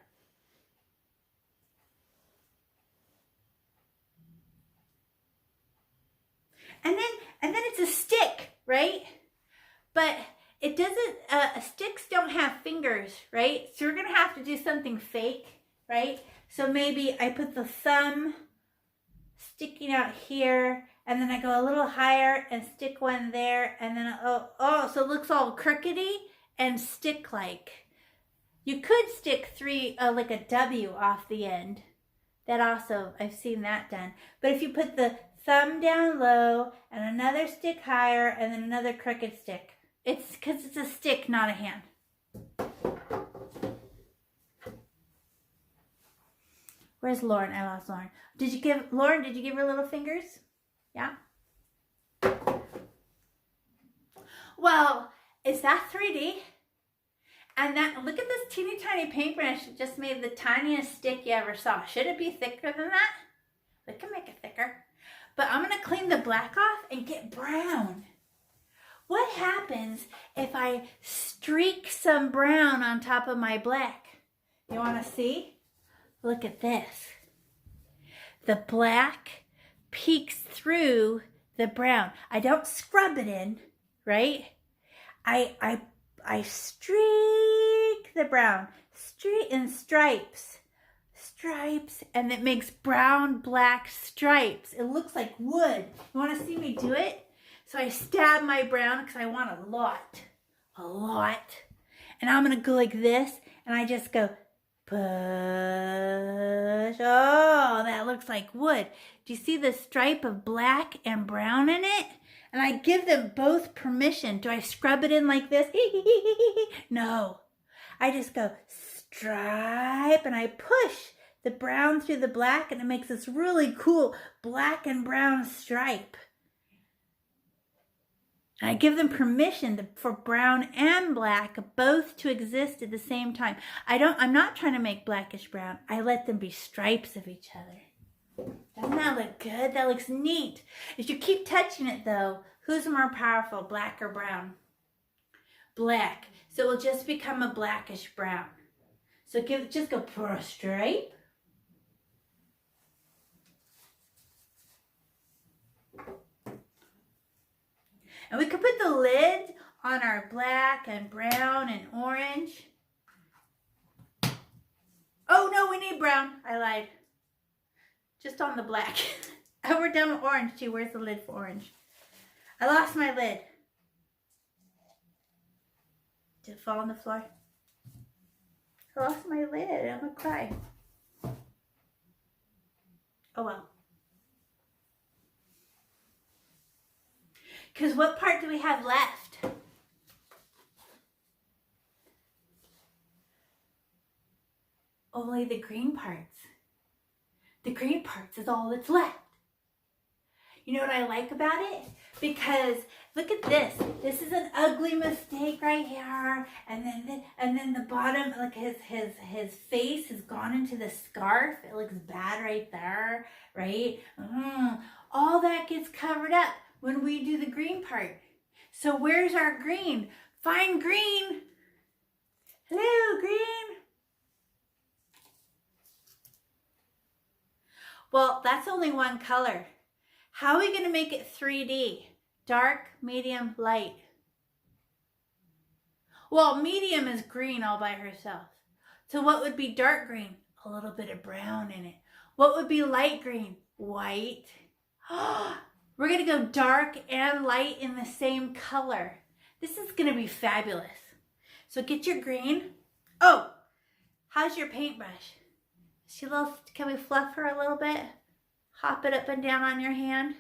Speaker 1: And then it's a stick, right? But it doesn't, sticks don't have fingers, right? So we're going to have to do something fake, right? So maybe I put the thumb sticking out here, and then I go a little higher and stick one there, and then, so it looks all crookedy and stick-like. You could stick 3, like a W off the end. That also, I've seen that done. But if you put the thumb down low and another stick higher and then another crooked stick, it's because it's a stick, not a hand. Where's Lauren? I lost Lauren. Did you give her little fingers? Yeah? Well, is that 3D? And that, look at this teeny tiny paintbrush. It just made the tiniest stick you ever saw. Should it be thicker than that? We can make it thicker. But I'm gonna clean the black off and get brown. What happens if I streak some brown on top of my black? You wanna see? Look at this. The black peeks through the brown. I don't scrub it in, right? I streak the brown, streak in stripes, and it makes brown, black stripes. It looks like wood. You want to see me do it? So I stab my brown because I want a lot. And I'm going to go like this, and I just go, push. Oh, that looks like wood. Do you see the stripe of black and brown in it? And I give them both permission. Do I scrub it in like this? No. I just go stripe and I push the brown through the black and it makes this really cool black and brown stripe. And I give them permission for brown and black both to exist at the same time. I'm not trying to make blackish brown. I let them be stripes of each other. Doesn't that look good? That looks neat. If you keep touching it though, who's more powerful, black or brown? Black. So it will just become a blackish brown. So just go for a stripe. And we could put the lid on our black and brown and orange. Oh no, we need brown. I lied. Just on the black. Oh, we're done with orange too. Where's the lid for orange? I lost my lid. Did it fall on the floor? I lost my lid. I'm gonna cry. Oh well. Because what part do we have left? Only the green parts. The green parts is all that's left. You know what I like about it? Because look at this. This is an ugly mistake right here. And then the bottom, like his face has gone into the scarf. It looks bad right there, right? All that gets covered up when we do the green part. So where's our green? Find green. Hello, green. Well, that's only one color. How are we going to make it 3D? Dark, medium, light. Well, medium is green all by herself. So what would be dark green? A little bit of brown in it. What would be light green? White. We're going to go dark and light in the same color. This is going to be fabulous. So get your green. Oh, how's your paintbrush? Can we fluff her a little bit? Hop it up and down on your hand.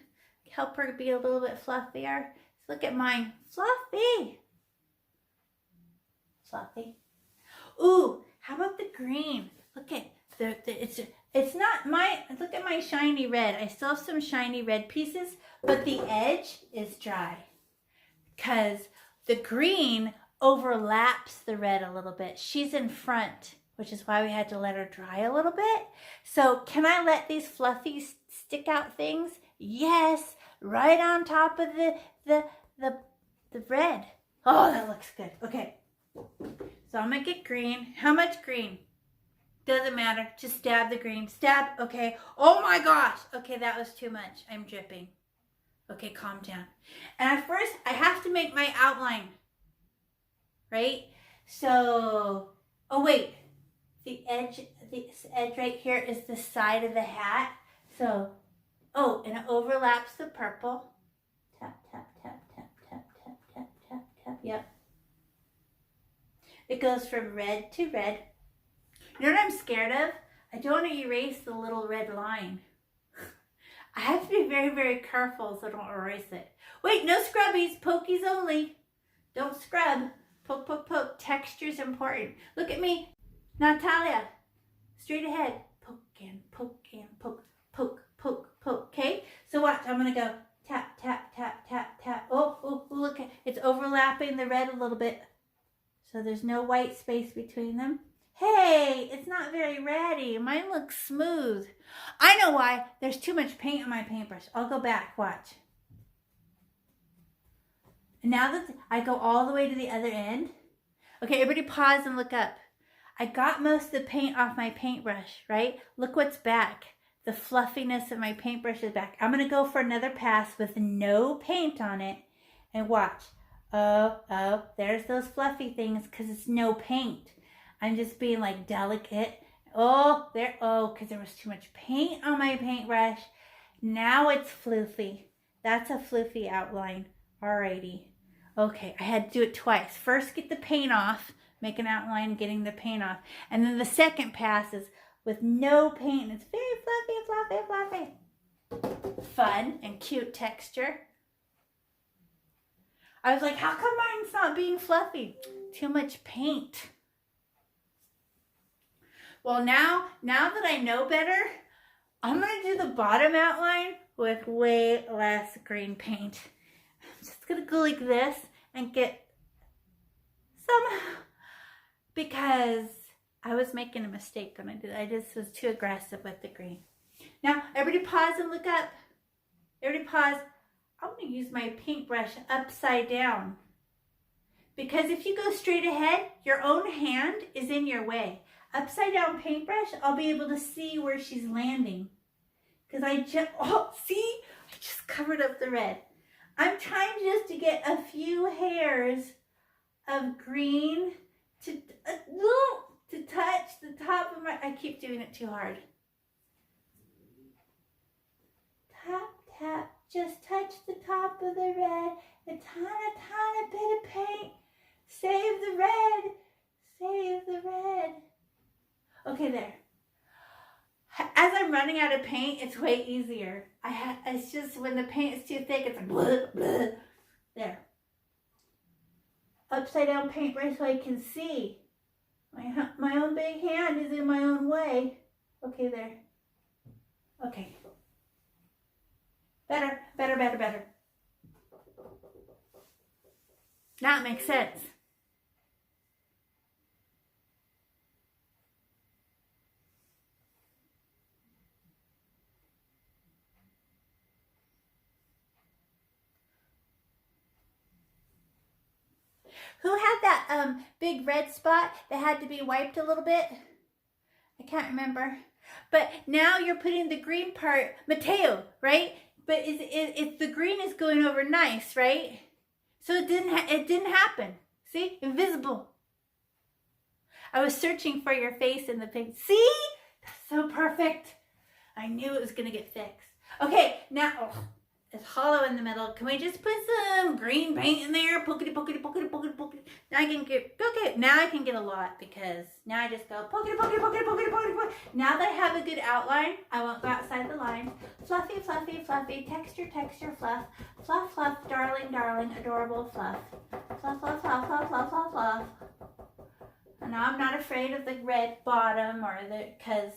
Speaker 1: Help her be a little bit fluffier. Look at mine. Fluffy. Fluffy. Ooh, how about the green? Look at it's not my, look at my shiny red. I still have some shiny red pieces, but the edge is dry. Because the green overlaps the red a little bit. She's in front, which is why we had to let her dry a little bit. So can I let these fluffy stick out things? Yes, right on top of the red. Oh, that looks good. Okay, so I'm gonna get green. How much green? Doesn't matter, just stab the green. Stab, okay. Oh my gosh, okay, that was too much. I'm dripping. Okay, calm down. And at first, I have to make my outline, right? So, oh wait. The edge right here is the side of the hat. So, oh, and it overlaps the purple. Tap, tap, tap, tap, tap, tap, tap, tap, tap. Yep. It goes from red to red. You know what I'm scared of? I don't want to erase the little red line. I have to be very, very careful so I don't erase it. Wait, no scrubbies, pokies only. Don't scrub. Poke, poke, poke. Texture's important. Look at me. Natalia, straight ahead. Poke and poke and poke, poke, poke, poke. Okay? So watch, I'm going to go Tap, tap, tap, tap, tap. Oh, look, it's overlapping the red a little bit. So there's no white space between them. Hey, it's not very reddy. Mine looks smooth. I know why. There's too much paint on my paintbrush. I'll go back, watch. And now that I go all the way to the other end. Okay, everybody pause and look up. I got most of the paint off my paintbrush, right? Look what's back. The fluffiness of my paintbrush is back. I'm going to go for another pass with no paint on it. And watch. Oh, there's those fluffy things because it's no paint. I'm just being like delicate. Because there was too much paint on my paintbrush. Now it's floofy. That's a floofy outline. Alrighty. Okay, I had to do it twice. First, get the paint off. Make an outline, getting the paint off. And then the second pass is with no paint. It's very fluffy. Fun and cute texture. I was like, how come mine's not being fluffy? Too much paint. Well, now that I know better, I'm going to do the bottom outline with way less green paint. I'm just going to go like this and get some, because I was making a mistake when I did it. I just was too aggressive with the green. Now, everybody pause and look up. Everybody pause. I'm going to use my paintbrush upside down. Because if you go straight ahead, your own hand is in your way. Upside down paintbrush, I'll be able to see where she's landing. Because I just covered up the red. I'm trying just to get a few hairs of green to touch the top of my, I keep doing it too hard. Tap, tap, just touch the top of the red, a tiny bit of paint. Save the red, save the red. Okay, there. As I'm running out of paint, it's way easier. It's just when the paint is too thick, it's like blah, blah. There. Upside down paintbrush so I can see. My own big hand is in my own way. Okay, there. Okay. Better. Now it makes sense. Who had that big red spot that had to be wiped a little bit? I can't remember. But now you're putting the green part, Mateo, right? But it's the green is going over nice, right? So it didn't happen. See? Invisible. I was searching for your face in the pink. See? That's so perfect. I knew it was going to get fixed. Okay, now it's hollow in the middle. Can we just put some green paint in there? Pokety. Now I can get, okay, now I can get a lot because now I just go pokety. Now that I have a good outline, I won't go outside the lines. Fluffy, texture, fluff, darling, adorable fluff. Fluff. And now I'm not afraid of the red bottom because,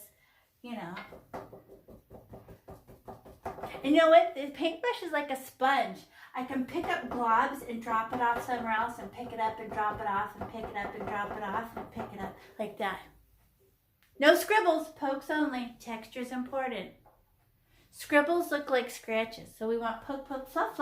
Speaker 1: you know. And you know what? The paintbrush is like a sponge. I can pick up globs and drop it off somewhere else and pick it up and drop it off and pick it up and drop it off and pick it up like that. No scribbles, pokes only. Texture's important. Scribbles look like scratches, so we want poke, fluff.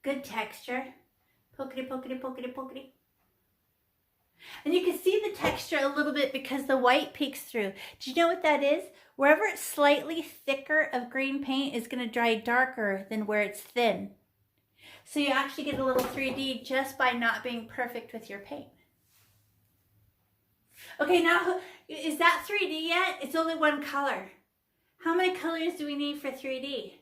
Speaker 1: Good texture. Pokety. And you can see the texture a little bit because the white peeks through. Do you know what that is? Wherever it's slightly thicker of green paint is going to dry darker than where it's thin. So you actually get a little 3D just by not being perfect with your paint. Okay, now, is that 3D yet? It's only one color. How many colors do we need for 3D?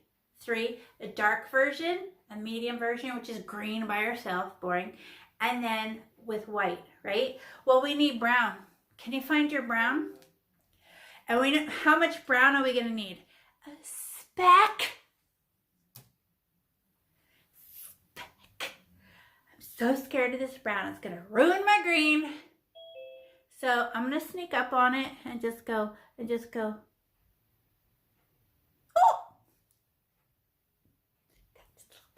Speaker 1: 3, a dark version, a medium version, which is green by herself, boring, and then with white, right? Well, we need brown. Can you find your brown? And we know how much brown are we going to need? A speck. so scared of this brown. It's going to ruin my green. So I'm going to sneak up on it and just go. Oh! Just a little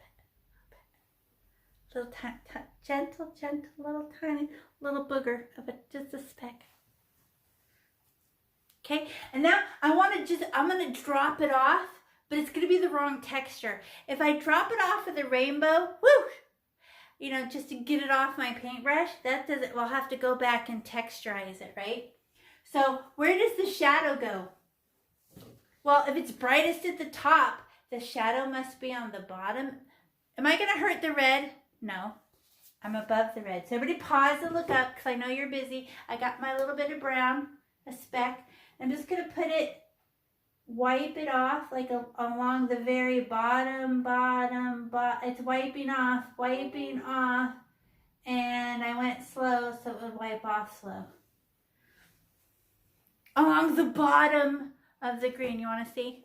Speaker 1: bit. Gentle, little tiny, little booger of it, just a speck. Okay, and now I'm going to drop it off, but it's going to be the wrong texture. If I drop it off with a rainbow, just to get it off my paintbrush, we'll have to go back and texturize it, right? So where does the shadow go? Well, if it's brightest at the top, the shadow must be on the bottom. Am I going to hurt the red? No, I'm above the red. So everybody pause and look up because I know you're busy. I got my little bit of brown, a speck. I'm just going to wipe it off like along the very bottom. It's wiping off. And I went slow so it would wipe off slow. Along the bottom of the green. You want to see?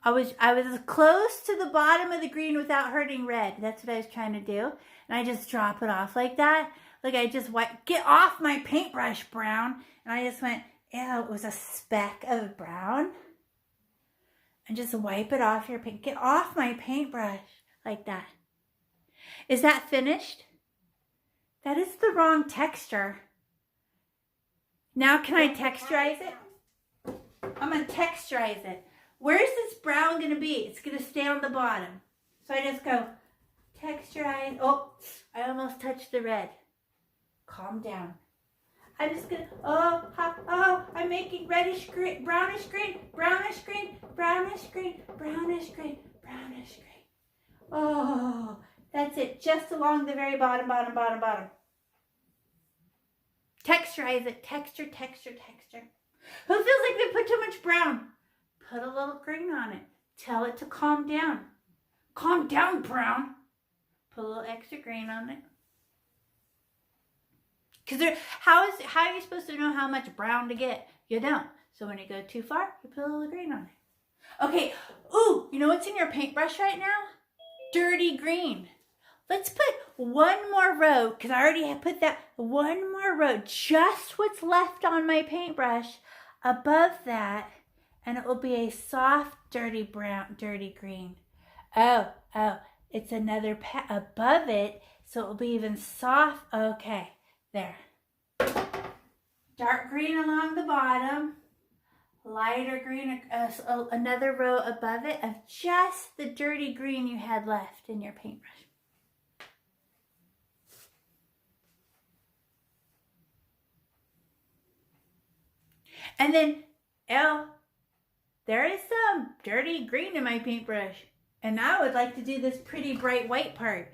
Speaker 1: I was as close to the bottom of the green without hurting red. That's what I was trying to do. And I just drop it off like that. Like I just get off my paintbrush, brown. And I just went, ew, it was a speck of brown. And just wipe it off your paint. Get off my paintbrush like that. Is that finished? That is the wrong texture. Now can I texturize it? I'm going to texturize it. Where's this brown going to be? It's going to stay on the bottom. So I just go texturize. Oh, I almost touched the red. Calm down. I'm just going to, I'm making reddish green, brownish green. Oh, that's it. Just along the very bottom. Texturize it. Texture. Who feels like they put too much brown? Put a little green on it. Tell it to calm down. Calm down, brown. Put a little extra green on it. Because how are you supposed to know how much brown to get? You don't. So when you go too far, you put a little green on it. Okay. Ooh, you know what's in your paintbrush right now? Dirty green. Let's put one more row, because I already have put that. One more row, just what's left on my paintbrush above that. And it will be a soft, dirty green. Oh, it's another above it, so it will be even soft. Okay, there. Dark green along the bottom, lighter green, another row above it of just the dirty green you had left in your paintbrush. And then, there is some dirty green in my paintbrush. And now I would like to do this pretty bright white part.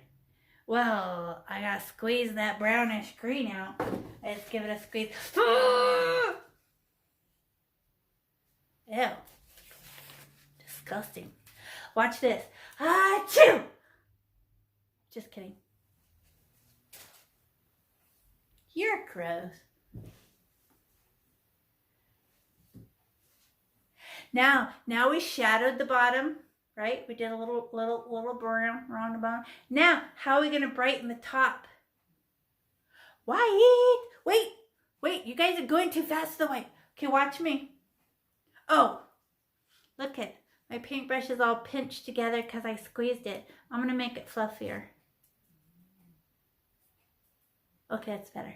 Speaker 1: Well, I gotta squeeze that brownish green out. Let's give it a squeeze. Ew. Disgusting. Watch this. Achoo! Just kidding. You're gross. Now we shadowed the bottom, right? We did a little brown around the bottom. Now, how are we going to brighten the top? White. Wait. You guys are going too fast to the white. Okay, watch me. Oh, look it. My paintbrush is all pinched together because I squeezed it. I'm going to make it fluffier. Okay, that's better.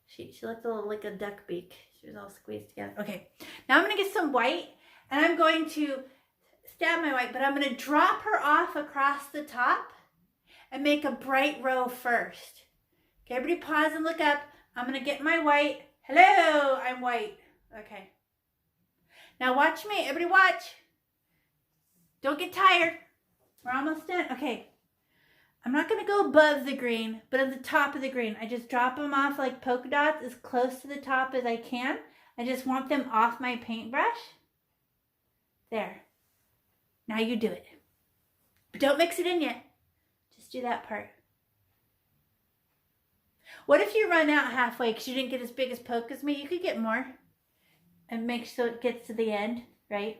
Speaker 1: She looked a little like a duck beak. She was all squeezed together. Okay, now I'm going to get some white. And I'm going to stab my white, but I'm going to drop her off across the top and make a bright row first. Okay, everybody pause and look up. I'm going to get my white. Hello, I'm white. Okay. Now watch me. Everybody watch. Don't get tired. We're almost done. Okay. I'm not going to go above the green, but at the top of the green. I just drop them off like polka dots as close to the top as I can. I just want them off my paintbrush. There. Now you do it. But don't mix it in yet. Just do that part. What if you run out halfway because you didn't get as big as poke as me? You could get more. And make sure it gets to the end, right?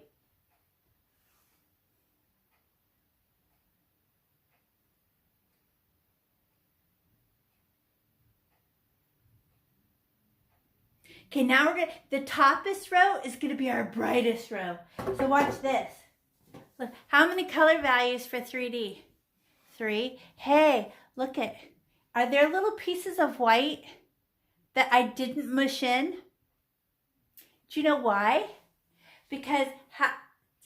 Speaker 1: Okay, now the toppest row is gonna be our brightest row. So watch this. Look, how many color values for 3D? 3. Hey, look at, are there little pieces of white that I didn't mush in? Do you know why? Because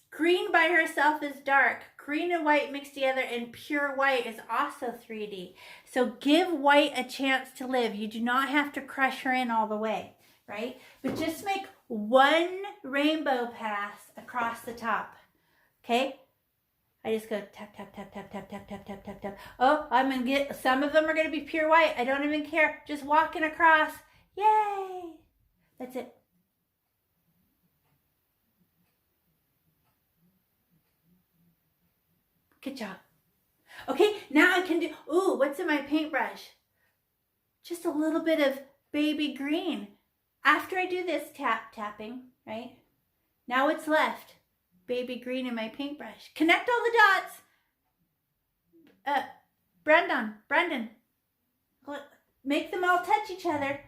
Speaker 1: green by herself is dark. Green and white mixed together and pure white is also 3D. So give white a chance to live. You do not have to crush her in all the way, right? But just make one rainbow pass across the top, okay? I just go tap, tap, tap, tap, tap, tap, tap, tap, tap, tap. Oh, I'm going to get, some of them are going to be pure white. I don't even care. Just walking across. Yay! That's it. Good job. Okay, now I can do, ooh, what's in my paintbrush? Just a little bit of baby green. After I do this tapping, right? Now what's left? Baby green in my paintbrush. Connect all the dots. Brendan. Make them all touch each other.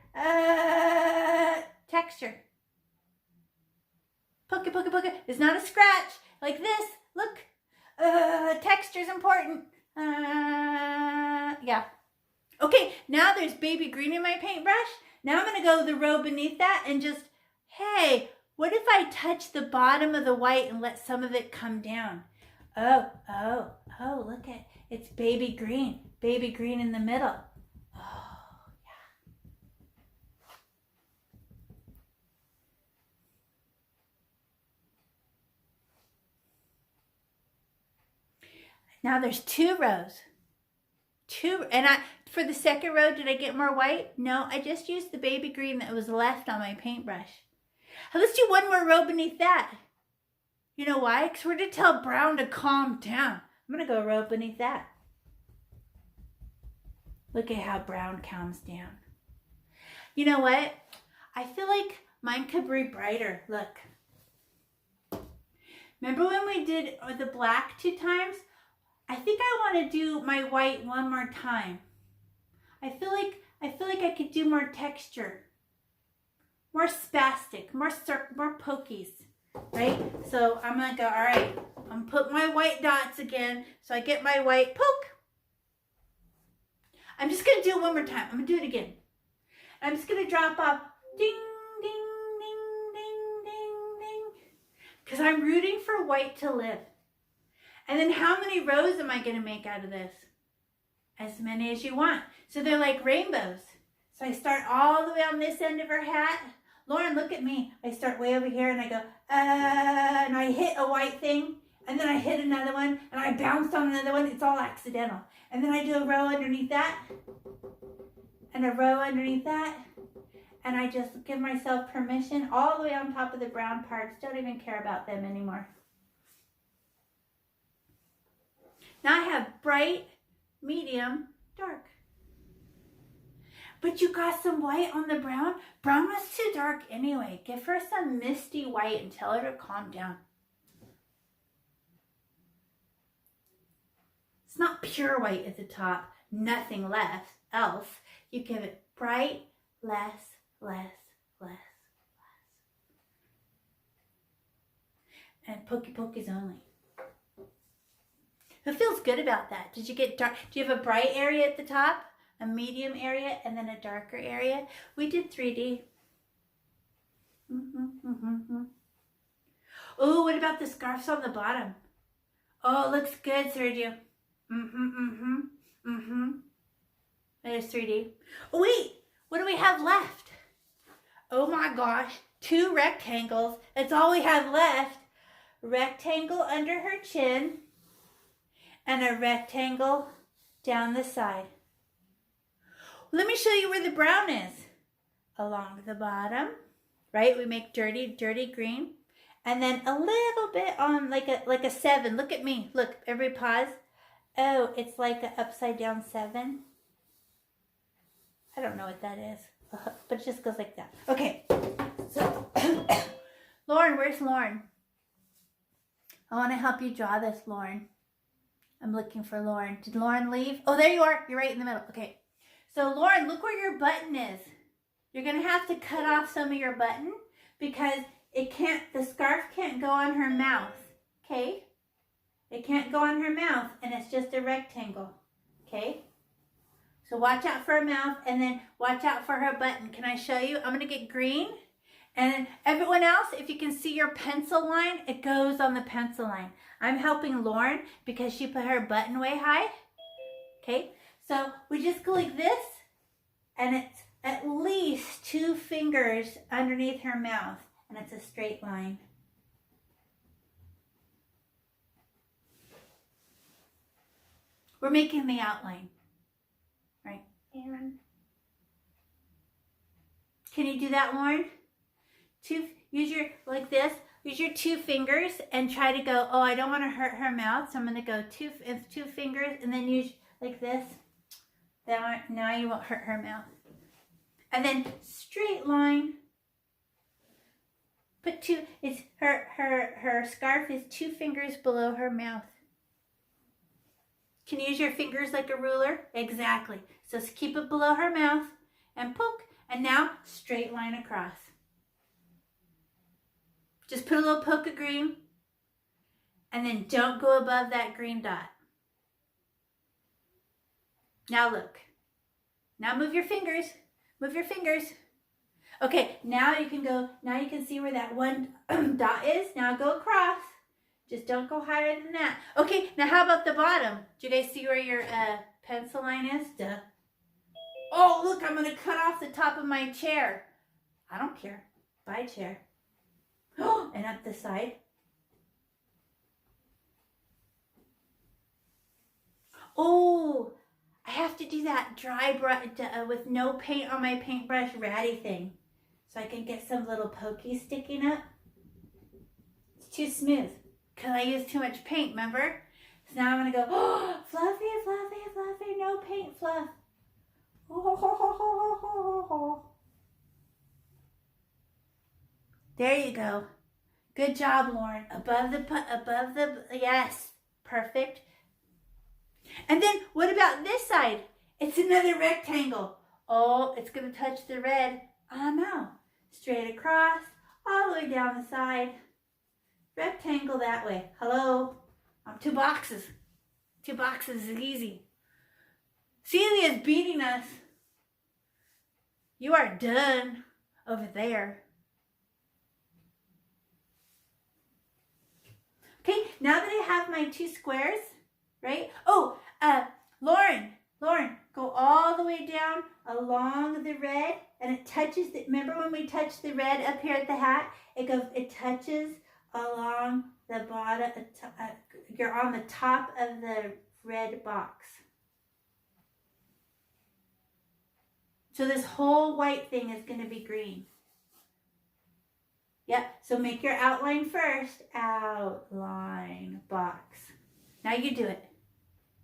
Speaker 1: Texture. Poke. It's not a scratch. Like this. Look. Texture's important. Yeah. Okay, now there's baby green in my paintbrush. Now I'm going to go the row beneath that and just, hey, what if I touch the bottom of the white and let some of it come down? Oh, look at, it's baby green. Baby green in the middle. Oh, yeah. Now there's 2 rows. 2, and for the second row, did I get more white? No, I just used the baby green that was left on my paintbrush. Let's do one more row beneath that. You know why? Because we're going to tell brown to calm down. I'm going to go a row beneath that. Look at how brown calms down. You know what? I feel like mine could be brighter. Look. Remember when we did the black 2 times? I think I want to do my white one more time. I feel like I could do more texture. More spastic, more pokies, right? So I'm going to go, all right, I'm going to put my white dots again. So I get my white poke. I'm just going to do it one more time. I'm going to do it again. I'm just going to drop off, ding, ding, ding, ding, ding, ding. Because I'm rooting for white to live. And then how many rows am I going to make out of this? As many as you want. So they're like rainbows. So I start all the way on this end of her hat. Lauren, look at me. I start way over here and I go, and I hit a white thing. And then I hit another one and I bounced on another one. It's all accidental. And then I do a row underneath that. And a row underneath that. And I just give myself permission all the way on top of the brown parts. Don't even care about them anymore. Now I have bright, medium, dark. But you got some white on the brown. Brown was too dark anyway. Give her some misty white and tell her to calm down. It's not pure white at the top. Nothing left else. You give it bright, less. And pokies only. Who feels good about that? Did you get dark? Do you have a bright area at the top, a medium area, and then a darker area? We did 3D. Oh, what about the scarves on the bottom? Oh, looks good, Sergio. There's 3D. Oh, wait. What do we have left? Oh my gosh. 2 rectangles. That's all we have left. Rectangle under her chin. And a rectangle down the side. Let me show you where the brown is. Along the bottom, right? We make dirty green. And then a little bit on like a 7. Look at me. Look, everybody pause. Oh, it's like an upside down 7. I don't know what that is. But it just goes like that. Okay. So, Lauren, where's Lauren? I want to help you draw this, Lauren. I'm looking for Lauren. Did Lauren leave? Oh, there you are. You're right in the middle. Okay. So, Lauren, look where your button is. you're going to have to cut off some of your button because the scarf can't go on her mouth, okay? It can't go on her mouth, and it's just a rectangle, okay? So watch out for her mouth, and then watch out for her button. Can I show you? I'm going to get green. And then everyone else, if you can see your pencil line, it goes on the pencil line. I'm helping Lauren because she put her button way high. Okay, so we just go like this, and it's at least 2 fingers underneath her mouth, and it's a straight line. We're making the outline, right?
Speaker 3: And
Speaker 1: Can you do that, Lauren? Use your 2 fingers and try to go, oh, I don't want to hurt her mouth, so I'm going to go 2 fingers and then use like this. Now you won't hurt her mouth. And then straight line. Put 2, it's her scarf is 2 fingers below her mouth. Can you use your fingers like a ruler? Exactly. So keep it below her mouth and poke. And now straight line across. Just put a little poke of green, and then don't go above that green dot. Now look. Now move your fingers. Move your fingers. Okay, now you can see where that one dot is. Now go across. Just don't go higher than that. Okay, now how about the bottom? Do you guys see where your pencil line is? Duh. Oh, look, I'm going to cut off the top of my chair. I don't care. Bye, chair. Oh, and up the side. Oh, I have to do that dry brush with no paint on my paintbrush ratty thing. So I can get some little pokey sticking up. It's too smooth because I used too much paint, remember? So now I'm going to go, oh, fluffy, fluffy, fluffy, no paint fluff. There you go. Good job, Lauren. Above the, yes, perfect. And then what about this side? It's another rectangle. Oh, it's going to touch the red. Oh no. Straight across, all the way down the side. Rectangle that way. Hello. 2 boxes. 2 boxes is easy. Celia's beating us. You are done over there. Okay, now that I have my 2 squares, right? Oh, Lauren, go all the way down along the red, and it touches remember when we touched the red up here at the hat? It touches along the bottom, you're on the top of the red box. So this whole white thing is going to be green. Yep, so make your outline first. Outline box. Now you do it.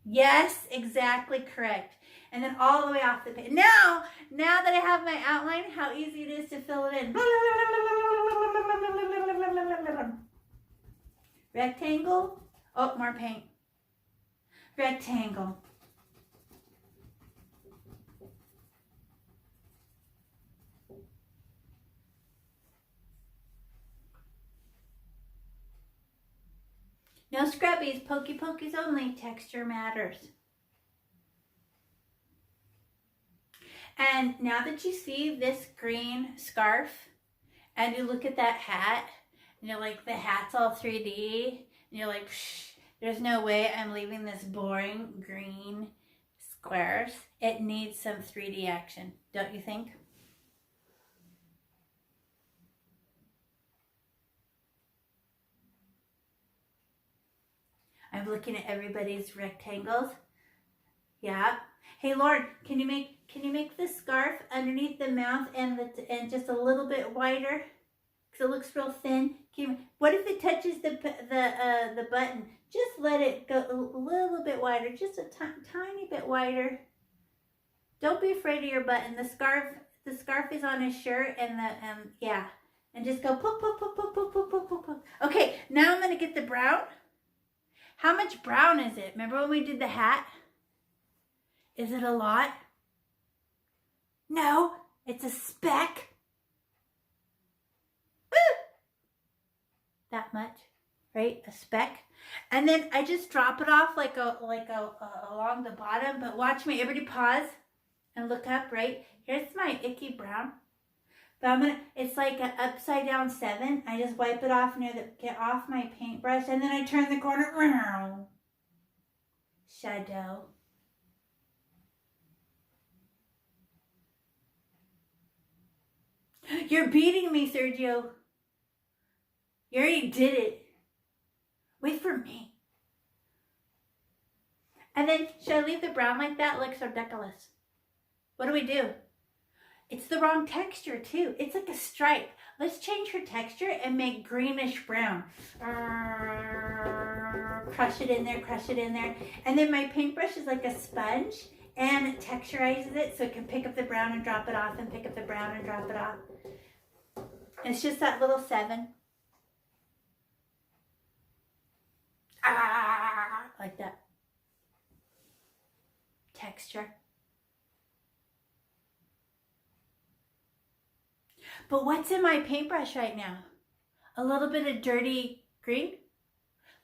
Speaker 1: Yes, exactly correct. And then all the way off the page. Now that I have my outline, how easy it is to fill it in. Rectangle. Oh, more paint. Rectangle. No scrubbies, pokey pokies only, texture matters. And now that you see this green scarf, and you look at that hat, and you're like, the hat's all 3D, and you're like, shh, there's no way I'm leaving this boring green squares. It needs some 3D action, don't you think? I'm looking at everybody's rectangles. Yeah. Hey, Lauren, can you make the scarf underneath the mouth and just a little bit wider? Because it looks real thin. What if it touches the button? Just let it go a little bit wider, just a tiny bit wider. Don't be afraid of your button. The scarf is on his shirt, and yeah, and just go poke, poke, poke, poke, poke, poke, poke, poke, poke. Okay, now I'm gonna get the brown. How much brown is it? Remember when we did the hat? Is it a lot? No, It's a speck. That much, right? A speck. And then I just drop it off like along the bottom. But watch me. Everybody pause and look up, right? Here's my icky brown. But it's like an upside down 7. I just wipe it off get off my paintbrush. And then I turn the corner. Shadow. You're beating me, Sergio. You already did it. Wait for me. And then, should I leave the brown like that? It looks so ridiculous. What do we do? It's the wrong texture, too. It's like a stripe. Let's change her texture and make greenish brown. Crush it in there, crush it in there. And then my paintbrush is like a sponge and it texturizes it so it can pick up the brown and drop it off and pick up the brown and drop it off. And it's just that little 7. Like that. Texture. But what's in my paintbrush right now? A little bit of dirty green.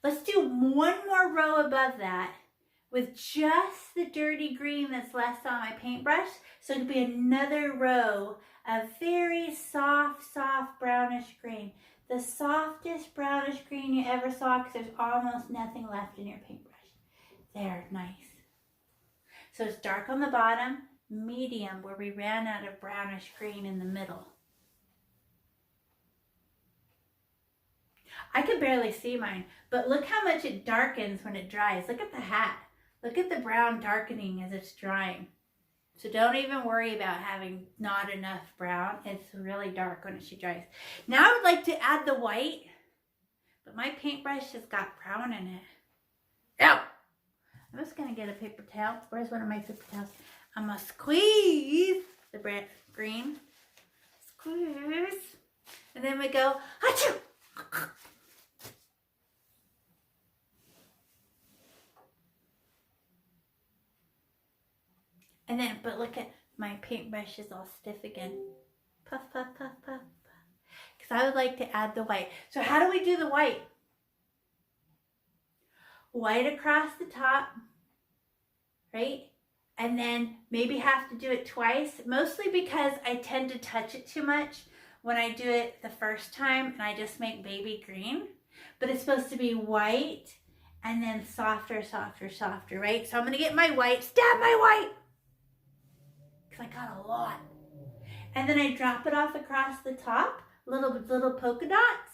Speaker 1: Let's do one more row above that with just the dirty green that's left on my paintbrush. So it'll be another row of very soft brownish green. The softest brownish green you ever saw because there's almost nothing left in your paintbrush. There, nice. So it's dark on the bottom, medium where we ran out of brownish green in the middle. I can barely see mine, but look how much it darkens when it dries. Look at the hat. Look at the brown darkening as it's drying. So don't even worry about having not enough brown. It's really dark when she dries. Now I would like to add the white, but my paintbrush has got brown in it. Ow! I'm just going to get a paper towel. Where's one of my paper towels? I'm going to squeeze the green. Squeeze. And then we go, achoo! And then, but look at my paintbrush is all stiff again. Puff, puff, puff, puff, puff. Because I would like to add the white. So how do we do the white? White across the top, right? And then maybe have to do it twice, mostly because I tend to touch it too much when I do it the first time and I just make baby green. But it's supposed to be white and then softer, softer, softer, right? So I'm going to get my white, stab my white. I got a lot. And then I drop it off across the top, little polka dots,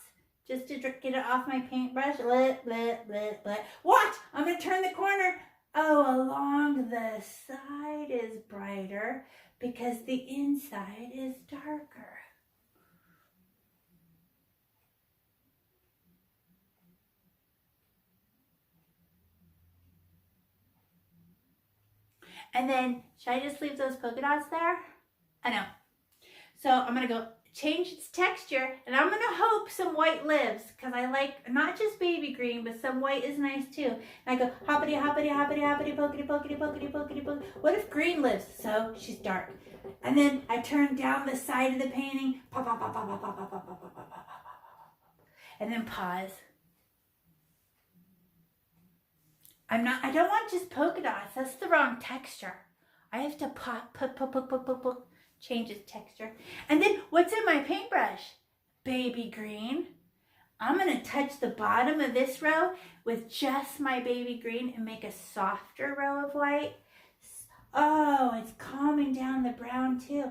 Speaker 1: just to get it off my paintbrush. Watch, I'm going to turn the corner. Oh, along the side is brighter because the inside is darker. And then, should I just leave those polka dots there? I know. So I'm going to go change its texture, and I'm going to hope some white lives, because I like not just baby green, but some white is nice too. And I go hoppity, hoppity, hoppity, hoppity, pokety, pokety, pokety, pokety, pokety. What if green lives? So she's dark. And then I turn down the side of the painting, pop, pop, pop, pop, pop, pop, pop, pop, pop, pop, pop, pop, pop, and then pause. I don't want just polka dots. That's the wrong texture. I have to change its texture. And then what's in my paintbrush? Baby green. I'm going to touch the bottom of this row with just my baby green and make a softer row of white. Oh, it's calming down the brown too.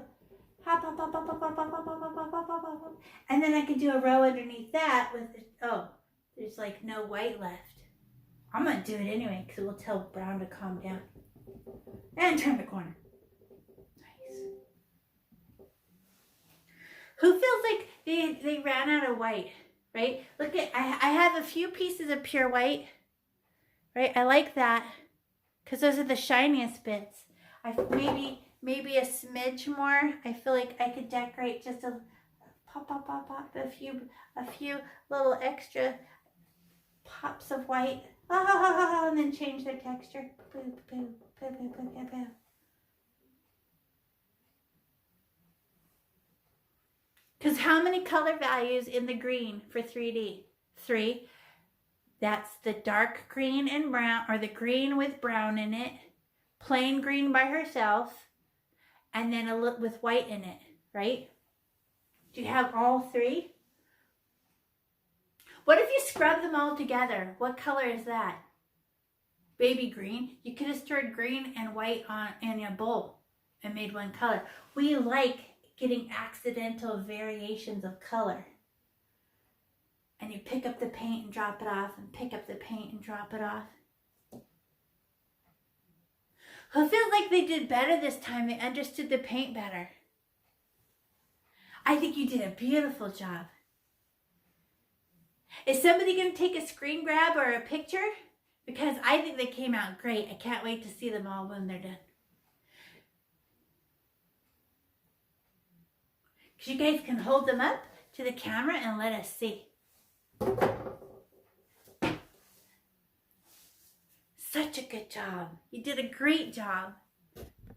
Speaker 1: Hop, hop, hop, hop, hop, hop, hop, hop, hop, hop, hop, hop, hop. And then I can do a row underneath that with, oh, there's like no white left. I'm going to do it anyway because it will tell brown to calm down. And turn the corner. Nice. Who feels like they ran out of white, right? Look at, I have a few pieces of pure white, right? I like that because those are the shiniest bits. Maybe a smidge more. I feel like I could decorate just a pop, pop, pop, pop, a few little extra pops of white. And then change their texture. Because how many color values in the green for 3D? 3. That's the dark green and brown, or the green with brown in it, plain green by herself, and then a little with white in it, right? Do you have all 3? What if you scrub them all together? What color is that? Baby green. You could have stirred green and white in a bowl and made one color. We like getting accidental variations of color. And you pick up the paint and drop it off, and pick up the paint and drop it off. Who feels like they did better this time? They understood the paint better. I think you did a beautiful job. Is somebody going to take a screen grab or a picture? Because I think they came out great. I can't wait to see them all when they're done. Because you guys can hold them up to the camera and let us see. Such a good job. You did a great job.